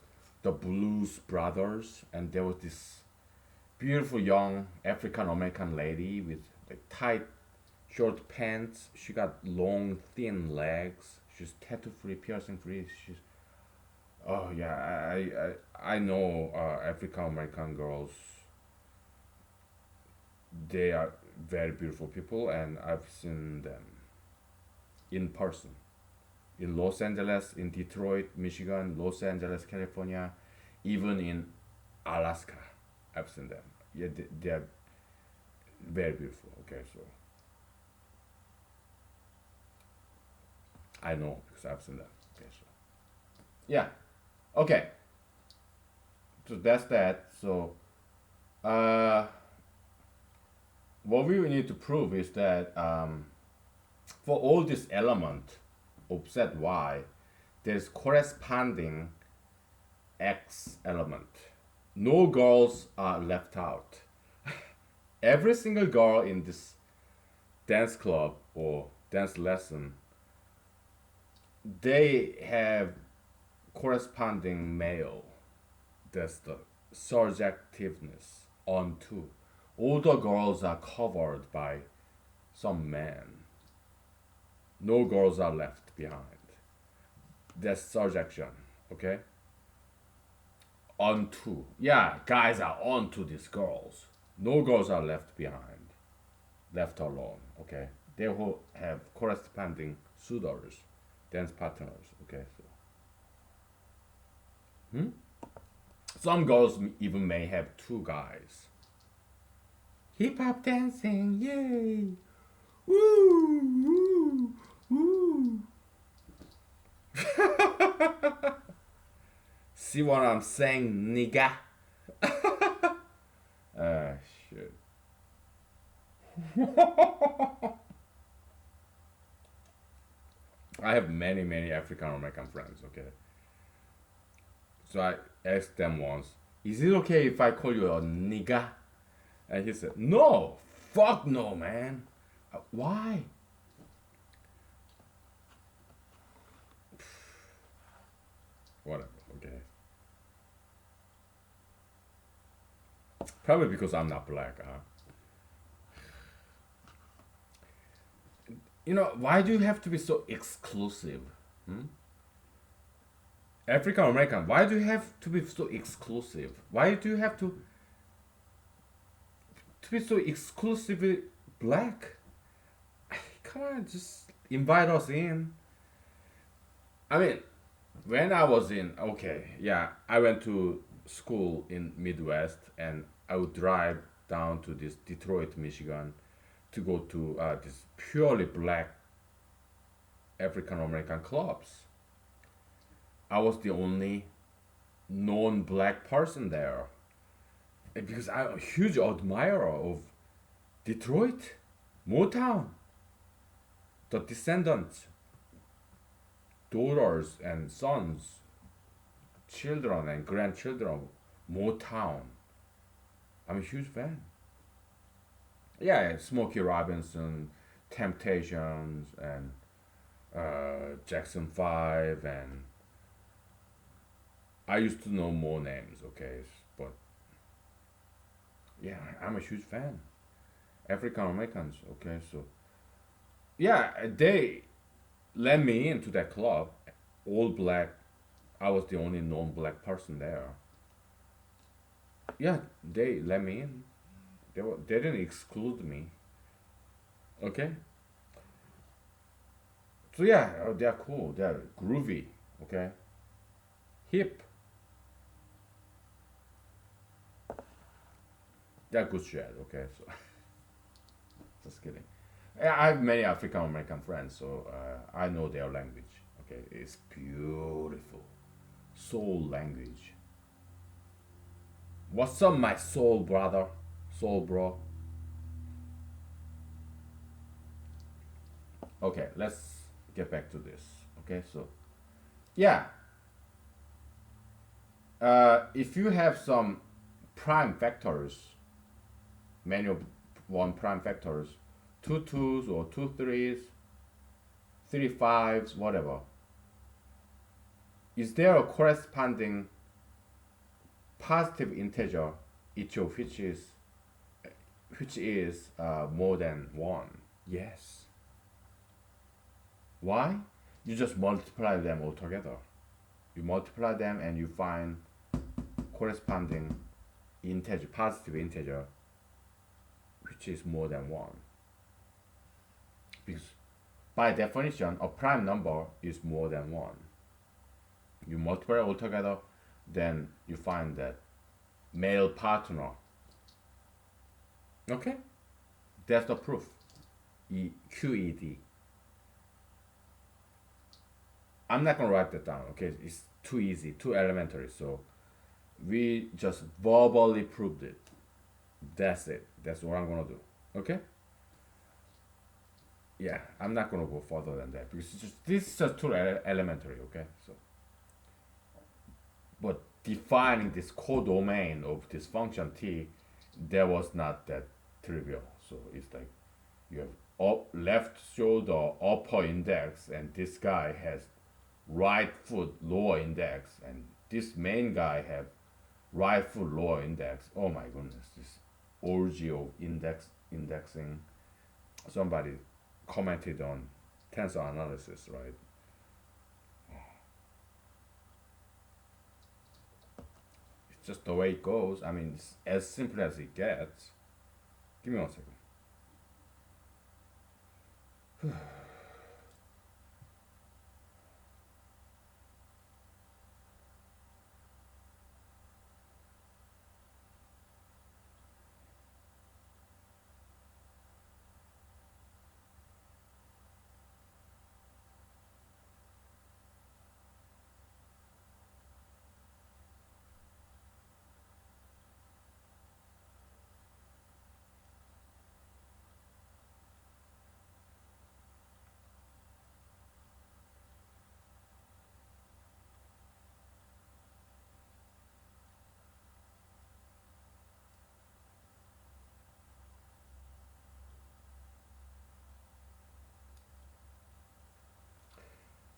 the Blues Brothers, and there was this beautiful young African American lady with like tight short pants. She got long thin legs. She's tattoo free, piercing free. She's oh yeah, I know African American girls. They are very beautiful people, and I've seen them in person in Los Angeles, in Detroit, Michigan, Los Angeles, California, even in Alaska. I've seen them. Yeah, they are very beautiful. Okay, so I know because I've seen them. Okay, so yeah, okay. So that's that. So uh, what we need to prove is that for all this element of set Y, there's corresponding X element. No girls are left out. Every single girl in this dance club or dance lesson, they have corresponding male. That's the subjectiveness on two. All the girls are covered by some man. No girls are left behind. That's subjection. Okay? Onto. Yeah, guys are onto these girls. No girls are left behind, left alone. Okay, they will have corresponding suitors, dance partners. Okay, so some girls even may have two guys. Hip hop dancing, yay! Woo, woo, woo! See what I'm saying, nigga? Ah, shit. I have many, many African American friends, okay? So I asked them once, is it okay if I call you a nigga? And he said, no, fuck no, man. Why? Whatever, okay. Probably because I'm not black, huh? You know, why do you have to be so exclusive? Hmm? African American, why do you have to be so exclusive? Why do you have to be so exclusively black? Come come on, just invite us in. I mean, when I was in, okay, yeah, I went to school in Midwest, and I would drive down to this Detroit, Michigan, to go to this purely black African American clubs. I was the only non-black person there. And because I'm a huge admirer of Detroit, Motown, the descendants, daughters and sons, children and grandchildren of Motown. I'm a huge fan. Yeah, Smokey Robinson, Temptations, and Jackson 5, and I used to know more names, okay? But yeah, I'm a huge fan. African Americans, okay? So yeah, they let me into that club, all black. I was the only non-black person there. Yeah, they let me in. They didn't exclude me. Okay. So yeah, they're cool. They're groovy. Okay. Hip. They're good shit. Okay. So just kidding. Yeah, I have many African American friends, so I know their language. Okay, it's beautiful. Soul language. What's up, my soul brother? Soul bro. Okay, let's get back to this. Okay, so yeah, if you have some prime factors, many of one prime factors, two twos or two threes, three fives, whatever, is there a corresponding positive integer each of which is more than one? Yes. Why? You just multiply them all together. You multiply them and you find corresponding integer, positive integer, which is more than one. Because by definition, a prime number is more than one. You multiply all together, then you find that male partner. Okay? That's the proof. QED. I'm not gonna write that down, okay? It's too easy, too elementary. So we just verbally proved it. That's it. That's what I'm gonna do. Okay? Yeah, I'm not gonna go further than that because this is just too elementary. Okay, so but defining this codomain of this function t, that was not that trivial. So it's like you have up left shoulder upper index, and this guy has right foot lower index, and this main guy have right foot lower index. Oh my goodness, this orgy of indexing. Somebody commented on tensor analysis, right? It's just the way it goes. I mean, it's as simple as it gets. Give me 1 second.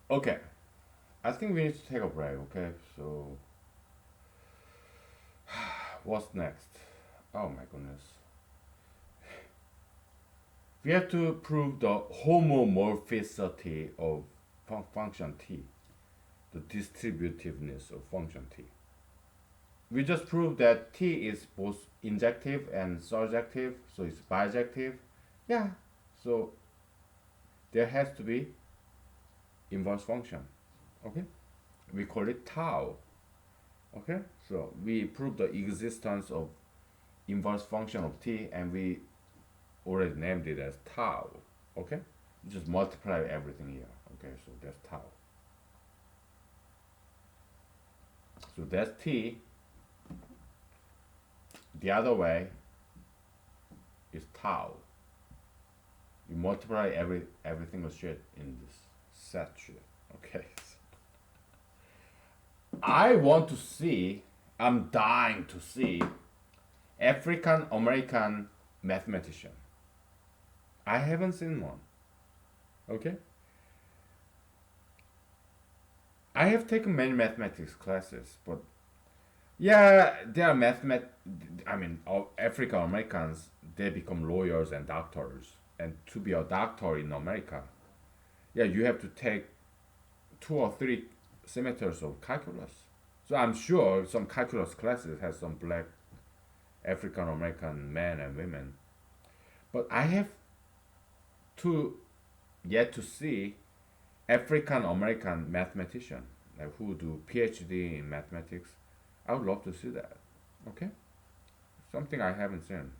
Okay, I think we need to take a break. Okay, so what's next? Oh my goodness. We have to prove the homomorphicity of function t, the distributiveness of function t. We just proved that t is both injective and surjective, so it's bijective. Yeah, so there has to be inverse function. Okay, we call it tau. Okay, so we prove the existence of inverse function of t, and we already named it as tau. Okay, just multiply everything here. Okay, so that's tau. So that's t. The other way is tau. You multiply everything with shit in this set shit. Okay. I want to see, I'm dying to see African American mathematician. I haven't seen one. Okay? I have taken many mathematics classes, but yeah, there are African Americans, they become lawyers and doctors. And to be a doctor in America, yeah, you have to take 2 or 3 semesters of calculus. So I'm sure some calculus classes has some black African American men and women. But I have to yet to see African American mathematician, like who do PhD in mathematics. I would love to see that. Okay, something I haven't seen.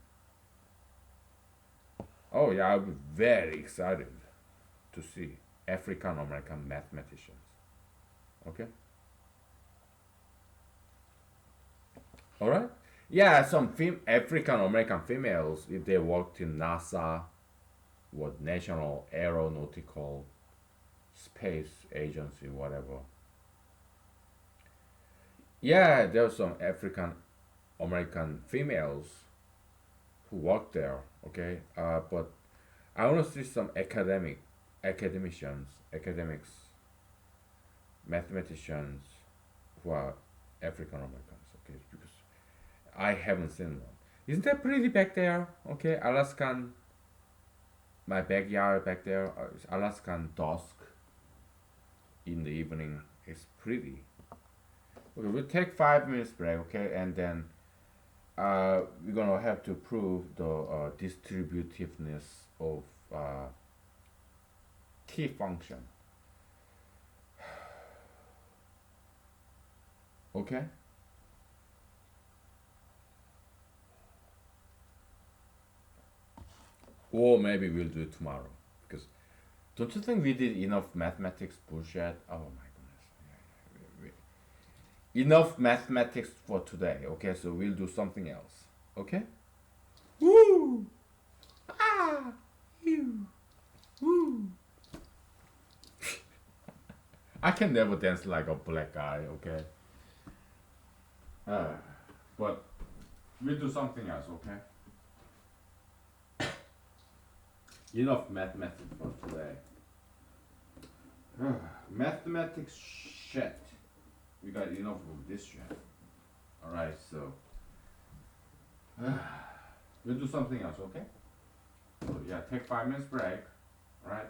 Oh yeah, I'll be very excited to see African American mathematicians. Okay, all right. Yeah, some African American females, if they worked in NASA, what National Aeronautical Space Agency, whatever. Yeah, there's some African American females who work there. Okay, but I want to see some academics, mathematicians who are African Americans. Okay, because I haven't seen one. Isn't that pretty back there? Okay, Alaskan, my backyard back there, is Alaskan dusk in the evening. It's pretty. Okay, we'll take 5 minutes break. Okay, and then we're gonna have to prove the distributiveness of t function. Okay. Or maybe we'll do it tomorrow. Because don't you think we did enough mathematics bullshit? Oh my goodness. Enough mathematics for today. Okay, so we'll do something else. Okay? Woo! Ah! You! Woo! I can never dance like a black guy, okay? Uh, but we'll do something else, okay? Enough mathematics for today. Mathematics shit. We got enough of this shit. Alright, so we'll do something else, okay? So yeah, take 5 minutes break. Alright?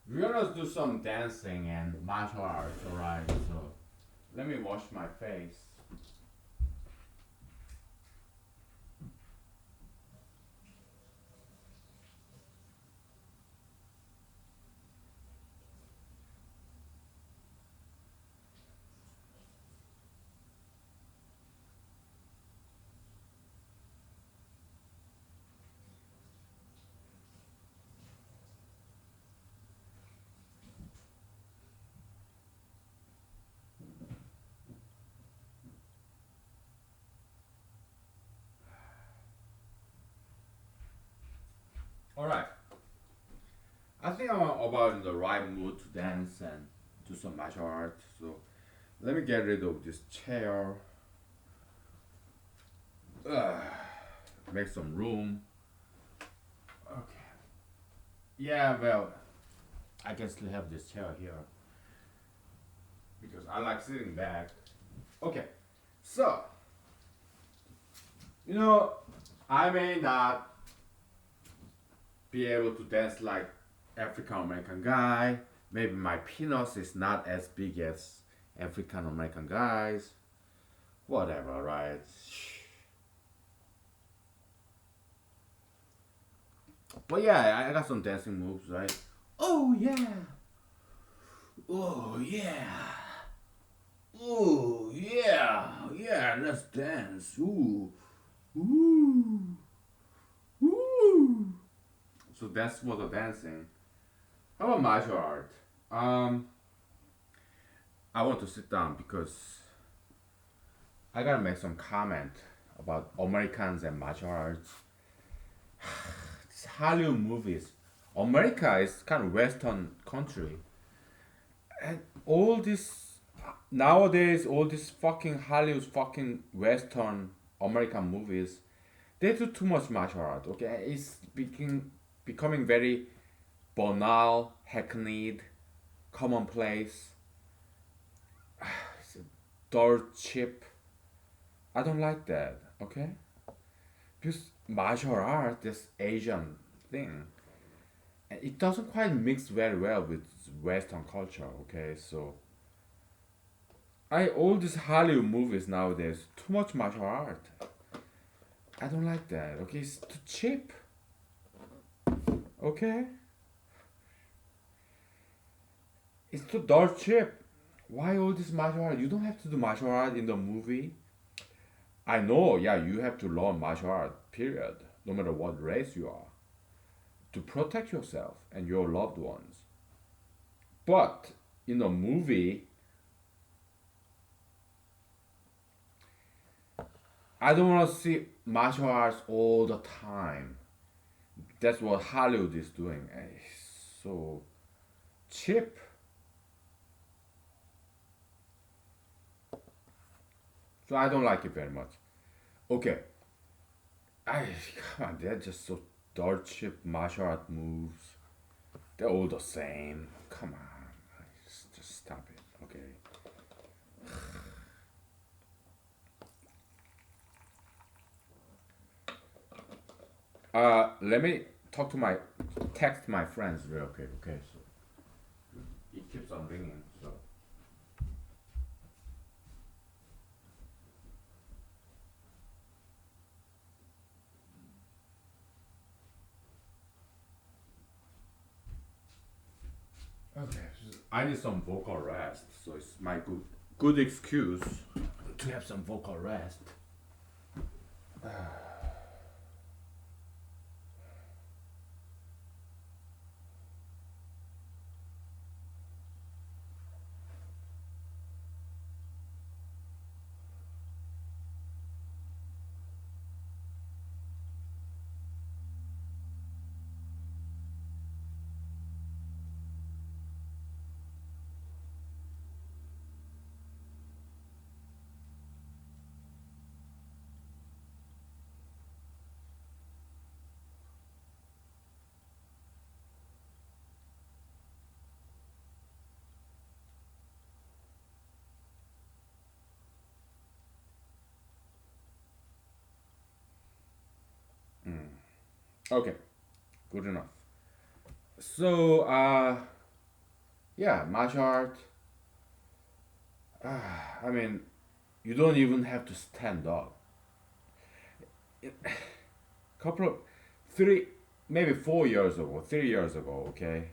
We're gonna do some dancing and martial arts, alright? So let me wash my face. Alright. I think I'm about in the right mood to dance and do some martial arts. So let me get rid of this chair. Ugh. Make some room. Okay. Yeah, well, I can still have this chair here because I like sitting back. Okay, so you know, I may not be able to dance like African American guy. Maybe my penis is not as big as African American guys. Whatever, right? But yeah, I got some dancing moves, right? Oh yeah. Oh yeah. Oh yeah. Yeah, let's dance. Ooh. Ooh. Ooh. So that's what the dancing. How about martial art? Um, I want to sit down because I gotta make some comment about Americans and martial arts. These Hollywood movies. America is kind of Western country, and all this nowadays, all these fucking Hollywood, fucking Western American movies, they do too much martial art. Okay, it's becoming very banal, hackneyed, commonplace, dirt cheap. I don't like that. Okay, because martial art, this Asian thing, and it doesn't quite mix very well with Western culture. Okay, so I all these Hollywood movies nowadays too much martial art. I don't like that. Okay, it's too cheap. Okay, it's too dirt cheap. Why all this martial art? You don't have to do martial art in the movie. I know, yeah, you have to learn martial art, period, no matter what race you are, to protect yourself and your loved ones. But in a movie, I don't want to see martial arts all the time. That's what Hollywood is doing. It's so cheap. So I don't like it very much. Okay, I come on, they're just so dirt cheap martial art moves. They're all the same. Come on, just stop it. Okay. Let me talk to my text my friends real quick. Okay, so it keeps on ringing. So okay, I need some vocal rest. So it's my good excuse to have some vocal rest. Okay, good enough. So, yeah, martial art. I mean, you don't even have to stand up. Couple of three, maybe 4 years ago, 3 years ago. Okay,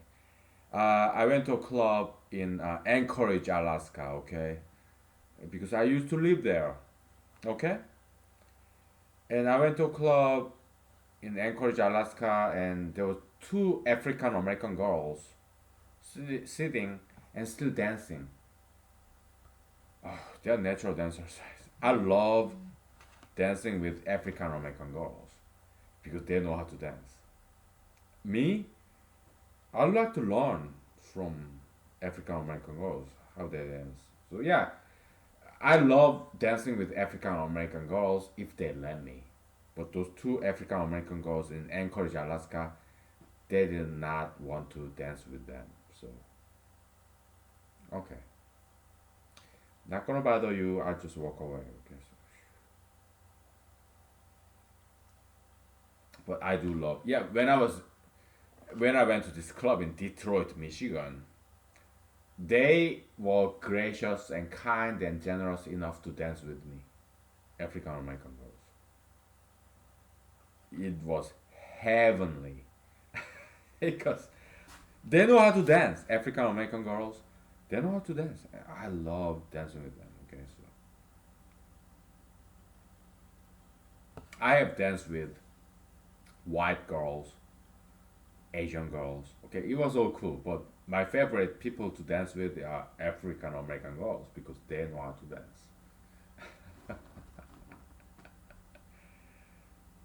I went to a club in Anchorage, Alaska. Okay, because I used to live there. Okay, and I went to a club in Anchorage, Alaska, and there were two African American girls sitting and still dancing. Oh, they're natural dancers. I love dancing with African American girls because they know how to dance. Me, I'd like to learn from African American girls how they dance. So yeah, I love dancing with African American girls if they let me. But those two African American girls in Anchorage, Alaska, they did not want to dance with them. So okay, not gonna bother you. I just walk away. Okay. So, but I do love. Yeah, when I went to this club in Detroit, Michigan, they were gracious and kind and generous enough to dance with me. African American girls. It was heavenly because they know how to dance. African American girls, they know how to dance. I love dancing with them. Okay, so I have danced with white girls, Asian girls. Okay, it was all cool, but my favorite people to dance with are African American girls because they know how to dance.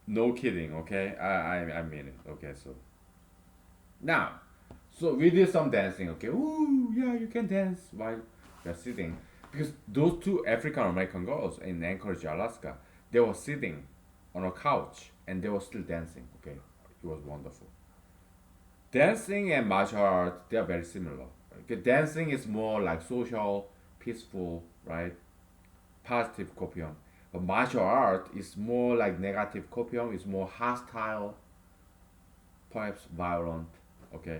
No kidding. Okay, I mean it. Okay, so now, so we did some dancing. Okay, ooh yeah, you can dance while you're sitting because those two African American girls in Anchorage, Alaska, they were sitting on a couch and they were still dancing. Okay, it was wonderful. Dancing and martial art, they are very similar. Okay, dancing is more like social, peaceful, right? Positive copium. But martial art is more like negative copium. It's more hostile, perhaps violent. Okay.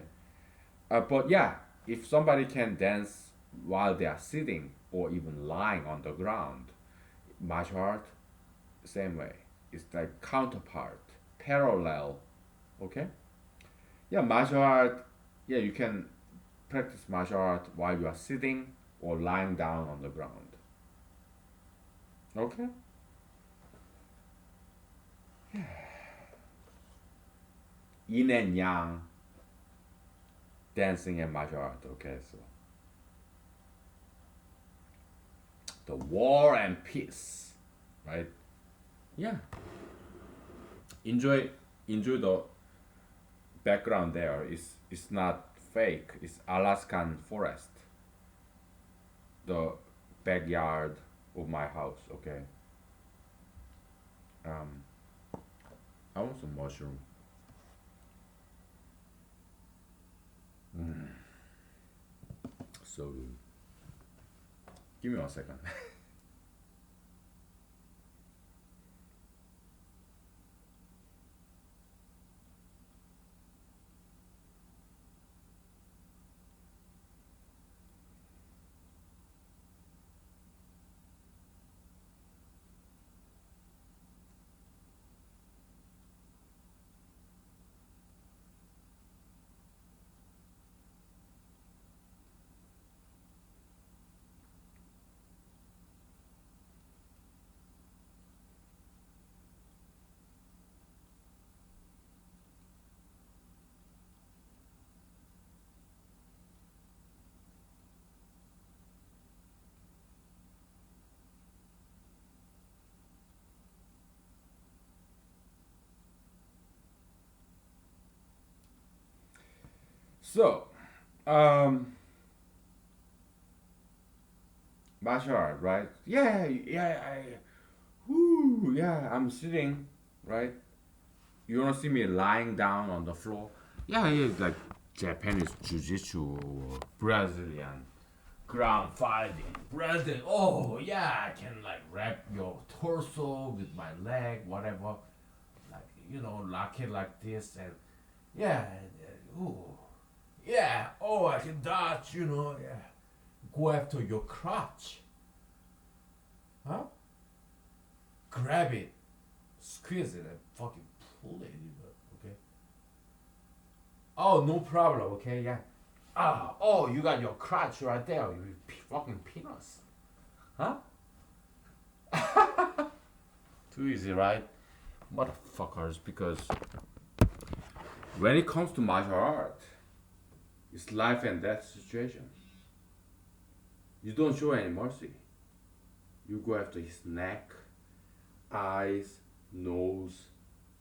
But yeah, if somebody can dance while they are sitting or even lying on the ground, martial art, same way. It's like counterpart, parallel. Okay. Yeah, martial art. Yeah, you can practice martial art while you are sitting or lying down on the ground. Okay. Yin and yang, dancing and martial art. Okay, so the war and peace, right? Yeah. Enjoy, enjoy the background there. It's not fake. It's Alaskan forest, the backyard of my house. Okay. Um, I want some mushroom. So give me 1 second. So, um, martial art, right? Yeah, yeah. Whoo, yeah. I'm sitting, right? You wanna see me lying down on the floor? Yeah, yeah, like Japanese jiu-jitsu or Brazilian ground fighting. Brazilian. Oh yeah, I can like wrap your torso with my leg, whatever. Like lock it like this, and yeah. Ooh. Yeah, oh, I can dodge, yeah. Go after your crotch. Huh? Grab it, squeeze it, and fucking pull it. Okay? Oh, no problem, okay? Yeah. Oh, you got your crotch right there. You fucking peanuts. Huh? Too easy, right? Motherfuckers, because when it comes to martial art, it's life and death situation. You don't show any mercy. You go after his neck, eyes, nose,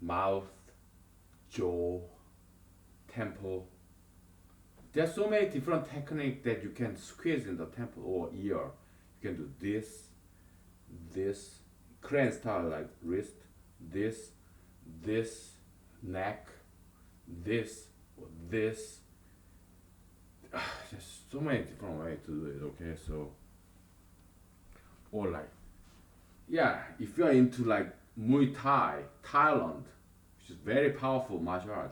mouth, jaw, temple. There's so many different techniques that you can squeeze in the temple or ear. You can do this, crane style like wrist, this, this, neck, this, or this. There's so many different ways to do it, okay? So, or like, yeah, if you're into like Muay Thai, Thailand, which is very powerful martial art,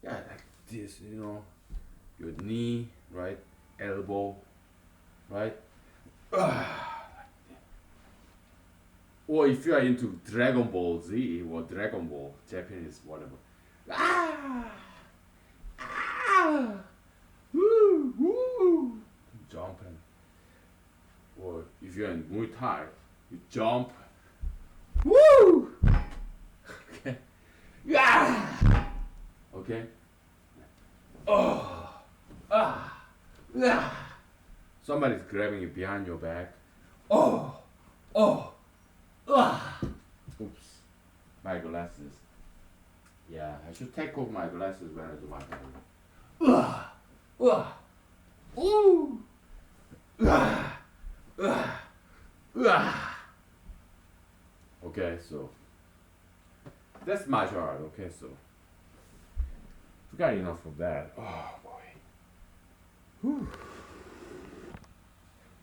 yeah, like this, your knee, right, elbow, right, or if you are into Dragon Ball Z or Dragon Ball, Japanese, whatever, ah, ah, woo, woo, jumping, or if you're in Muay Thai, you jump, woo, okay, yeah, okay, oh, ah, ah. Somebody's grabbing you behind your back. Oh, oh, ah. Oops, my glasses. Yeah, I should take off my glasses when I do my hair. Ah, ah, ooh, ah, ah, ah. Okay, so that's martial art. Okay, so we got enough of that. Oh boy. Whew.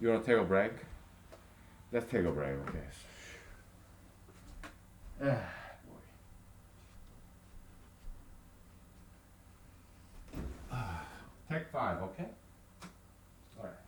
You wanna take a break? Let's take a break. Okay. Ah. Take 5, okay? Alright.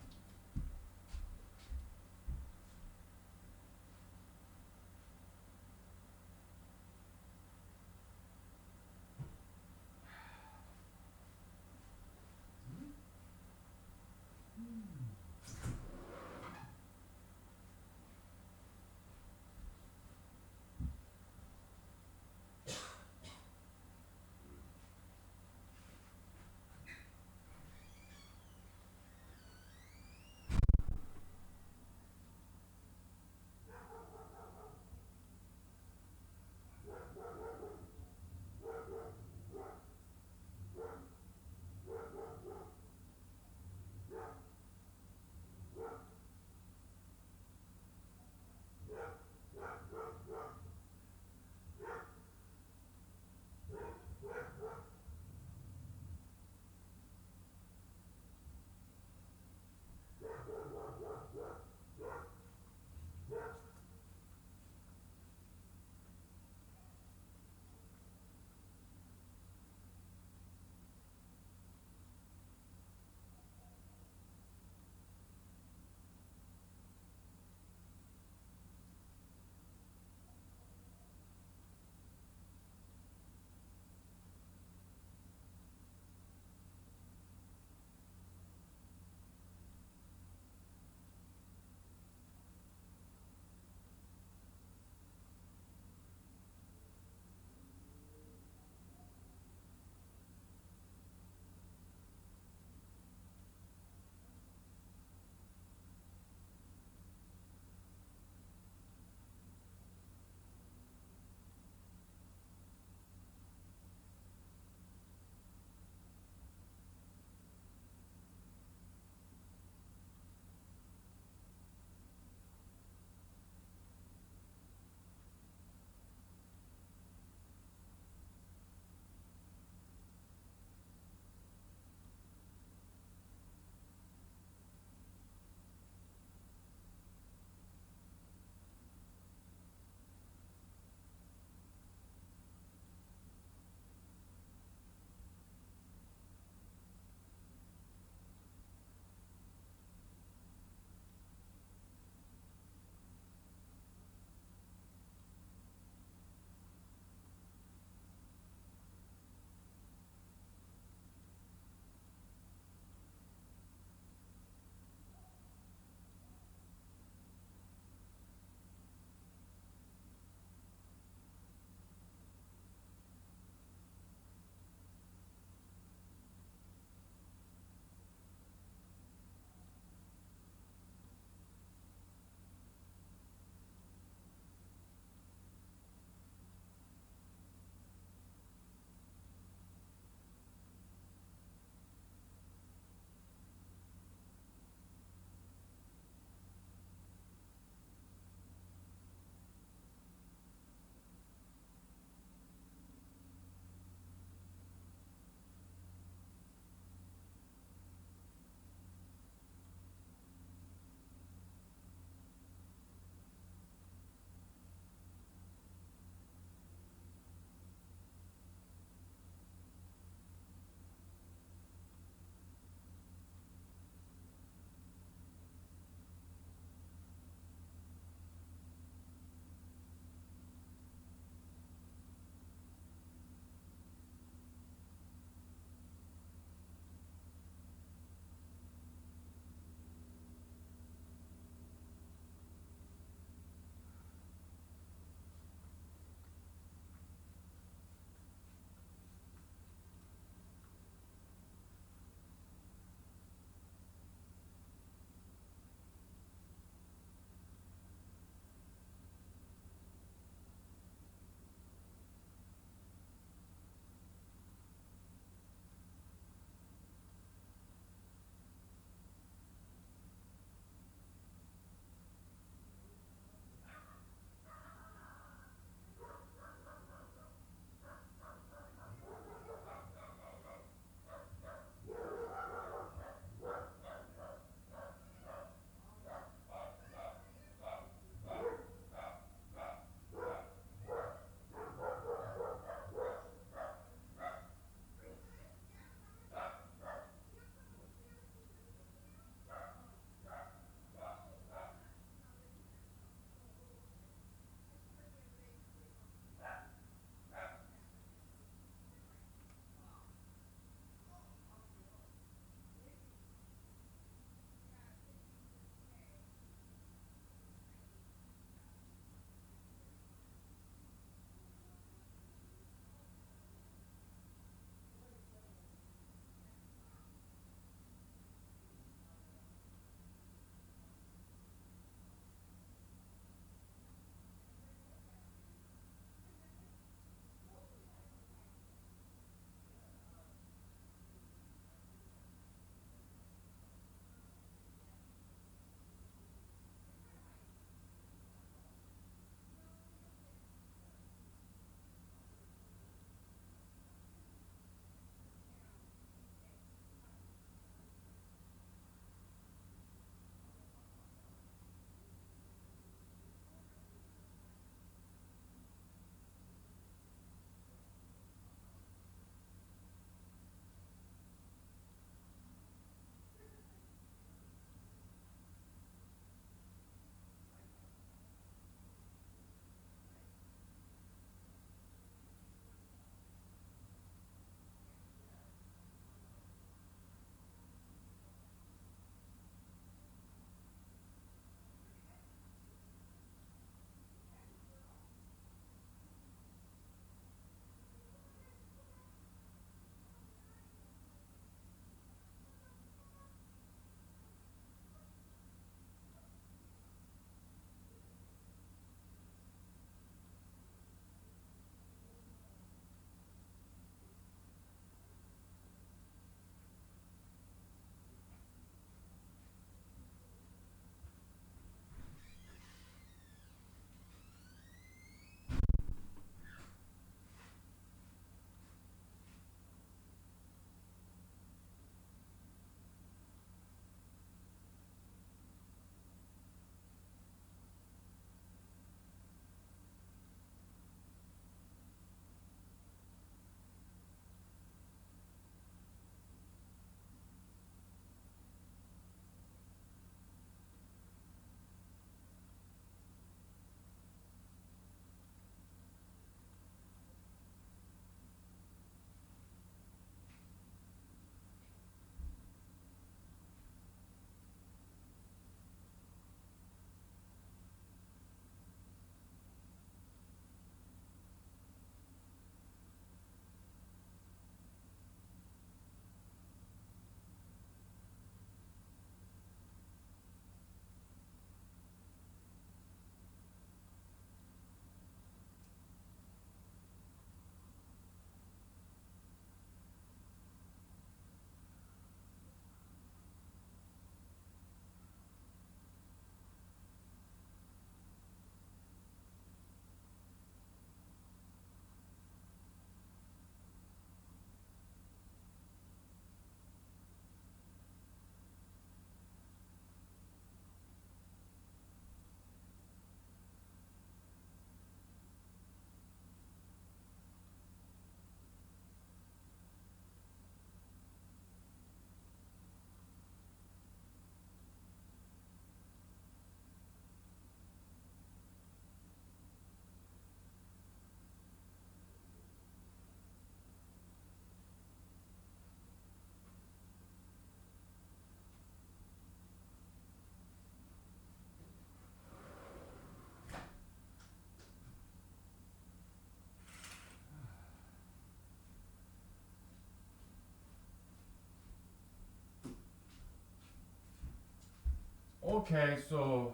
Okay, so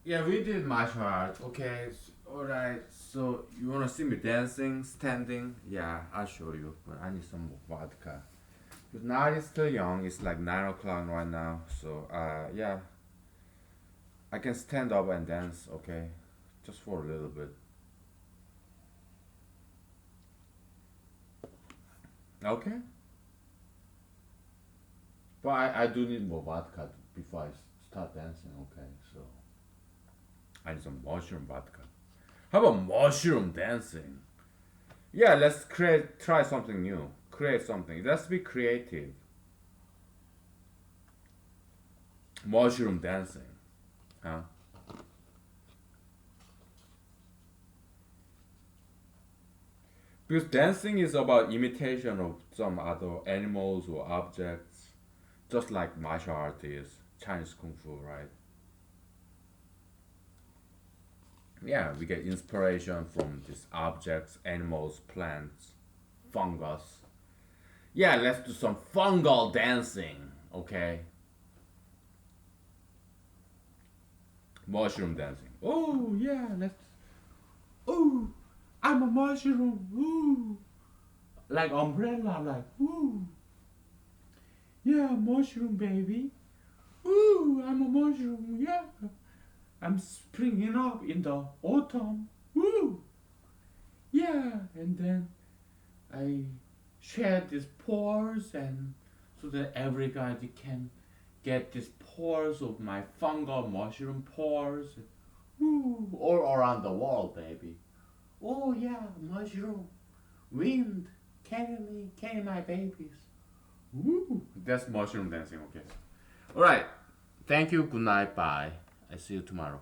yeah, we did martial art. Okay, all right. So you wanna see me dancing, standing? Yeah, I'll show you. But I need some more vodka. Because now it's still young. It's like 9 o'clock right now. So yeah, I can stand up and dance. Okay, just for a little bit. Okay. But I do need more vodka before I start dancing. Okay, so I need some mushroom vodka. How about mushroom dancing? Yeah, let's try something new. Create something. Let's be creative. Mushroom dancing, huh? Because dancing is about imitation of some other animals or objects, just like martial art is, Chinese kung fu, right? Yeah, we get inspiration from these objects, animals, plants, fungus. Yeah, let's do some fungal dancing, okay? Mushroom dancing. Oh, yeah, let's. Oh, I'm a mushroom. Ooh. Like umbrella, like, ooh. Yeah, mushroom baby. Ooh, I'm a mushroom, yeah. I'm springing up in the autumn. Ooh. Yeah, and then I shed these pores and so that everybody can get these pores of my fungal mushroom pores. Ooh, all around the world, baby. Oh yeah, mushroom, wind, carry me, carry my babies. Ooh, that's mushroom dancing, okay. All right. Thank you. Good night. Bye. I see you tomorrow.